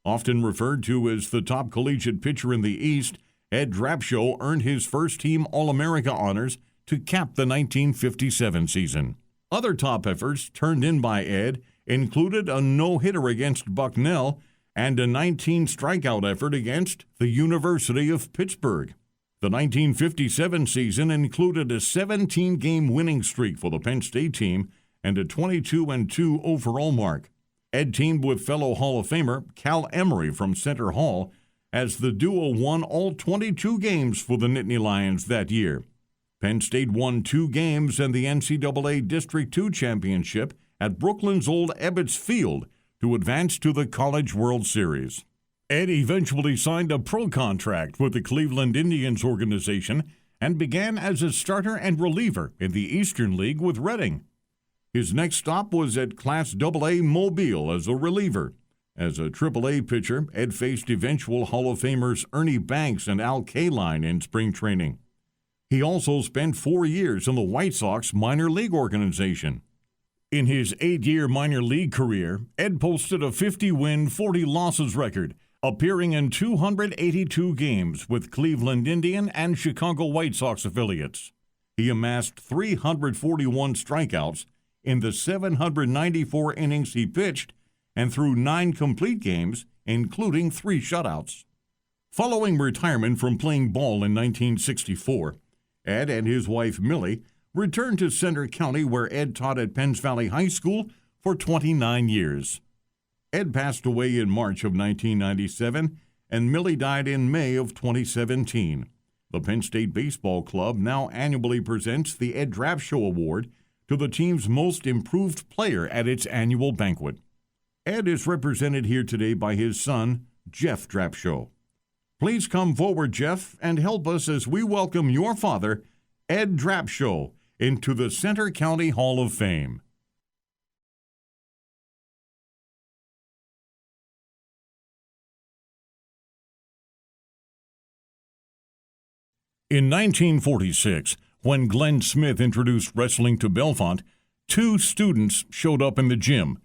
Often referred to as the top collegiate pitcher in the East, Ed Drapshow earned his first-team All-America honors to cap the 1957 season. Other top efforts turned in by Ed included a no-hitter against Bucknell and a 19-strikeout effort against the University of Pittsburgh. The 1957 season included a 17-game winning streak for the Penn State team and a 22-2 overall mark. Ed teamed with fellow Hall of Famer Cal Emery from Center Hall as the duo won all 22 games for the Nittany Lions that year. Penn State won 2 games and the NCAA District II championship at Brooklyn's old Ebbets Field to advance to the College World Series. Ed eventually signed a pro contract with the Cleveland Indians organization and began as a starter and reliever in the Eastern League with Reading. His next stop was at Class AA Mobile as a reliever. As a AAA pitcher, Ed faced eventual Hall of Famers Ernie Banks and Al Kaline in spring training. He also spent 4 years in the White Sox minor league organization. In his 8-year minor league career, Ed posted a 50-win, 40-losses record, appearing in 282 games with Cleveland Indian and Chicago White Sox affiliates. He amassed 341 strikeouts in the 794 innings he pitched and threw 9 complete games, including 3 shutouts. Following retirement from playing ball in 1964, Ed and his wife Millie returned to Center County, where Ed taught at Penns Valley High School for 29 years. Ed passed away in March of 1997, and Millie died in May of 2017. The Penn State Baseball Club now annually presents the Ed Drapshow Award to the team's most improved player at its annual banquet. Ed is represented here today by his son, Jeff Drapshow. Please come forward, Jeff, and help us as we welcome your father, Ed Drapshow, into the Center County Hall of Fame. In 1946, when Glenn Smith introduced wrestling to Bellefonte, 2 students showed up in the gym.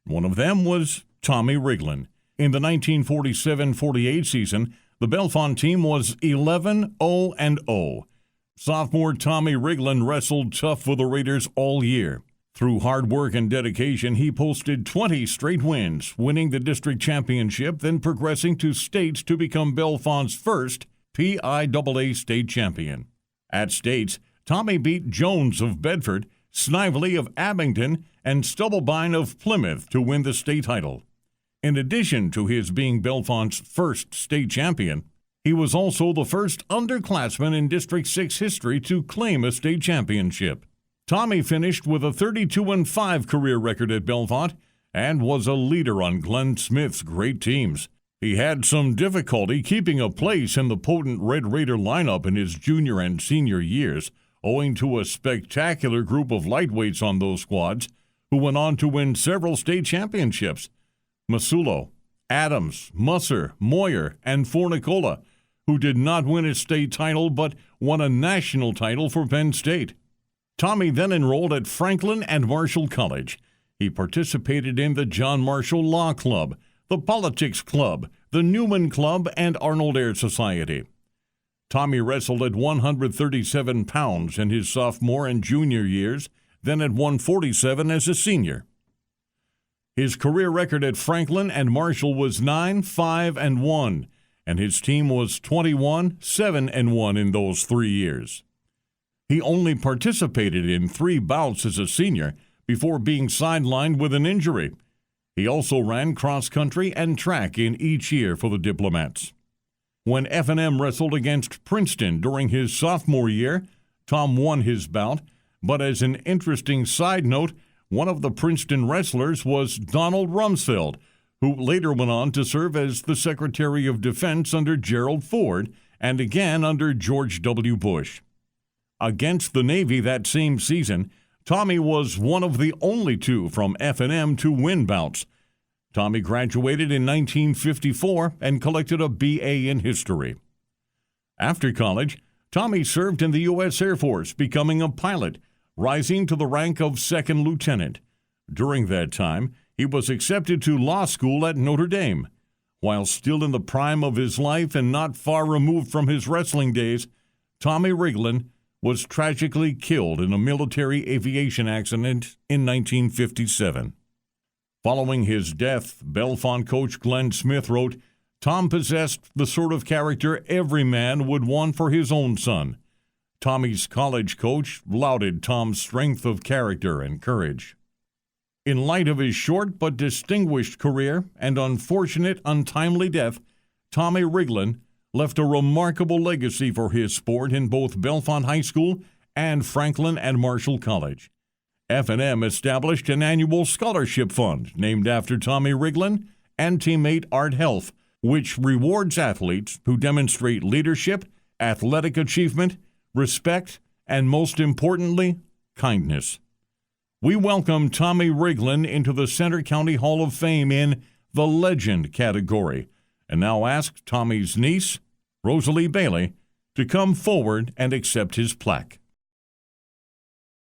One of them was Tommy Riglin. In the 1947-48 season, the Bellefonte team was 11-0-0. Sophomore Tommy Riglin wrestled tough for the Raiders all year. Through hard work and dedication, he posted 20 straight wins, winning the district championship, then progressing to states to become Bellefonte's first PIAA state champion. At states, Tommy beat Jones of Bedford, Snively of Abington, and Stubblebine of Plymouth to win the state title. In addition to his being Bellefonte's first state champion, he was also the first underclassman in District 6 history to claim a state championship. Tommy finished with a 32-5 career record at Bellefonte and was a leader on Glenn Smith's great teams. He had some difficulty keeping a place in the potent Red Raider lineup in his junior and senior years, owing to a spectacular group of lightweights on those squads who went on to win several state championships. Masulo, Adams, Musser, Moyer, and Fornicola, who did not win a state title but won a national title for Penn State. Tommy then enrolled at Franklin and Marshall College. He participated in the John Marshall Law Club, the Politics Club, the Newman Club, and Arnold Air Society. Tommy wrestled at 137 pounds in his sophomore and junior years, then at 147 as a senior. His career record at Franklin and Marshall was 9-5-1, and his team was 21-7-1 in those 3 years. He only participated in 3 bouts as a senior before being sidelined with an injury. He also ran cross-country and track in each year for the Diplomats. When F&M wrestled against Princeton during his sophomore year, Tom won his bout, but as an interesting side note, one of the Princeton wrestlers was Donald Rumsfeld, who later went on to serve as the Secretary of Defense under Gerald Ford and again under George W. Bush. Against the Navy that same season, Tommy was one of the only 2 from F&M to win bouts. Tommy graduated in 1954 and collected a B.A. in history. After college, Tommy served in the U.S. Air Force, becoming a pilot, rising to the rank of second lieutenant. During that time, he was accepted to law school at Notre Dame. While still in the prime of his life and not far removed from his wrestling days, Tommy Riglin was tragically killed in a military aviation accident in 1957. Following his death, Bellefonte coach Glenn Smith wrote, "Tom possessed the sort of character every man would want for his own son." Tommy's college coach lauded Tom's strength of character and courage. In light of his short but distinguished career and unfortunate untimely death, Tommy Riglin left a remarkable legacy for his sport in both Bellefonte High School and Franklin and Marshall College. F&M established an annual scholarship fund named after Tommy Riglin and teammate Art Health, which rewards athletes who demonstrate leadership, athletic achievement, respect, and most importantly, kindness. We welcome Tommy Riglin into the Center County Hall of Fame in the Legend category, and now ask Tommy's niece, Rosalie Bailey, to come forward and accept his plaque.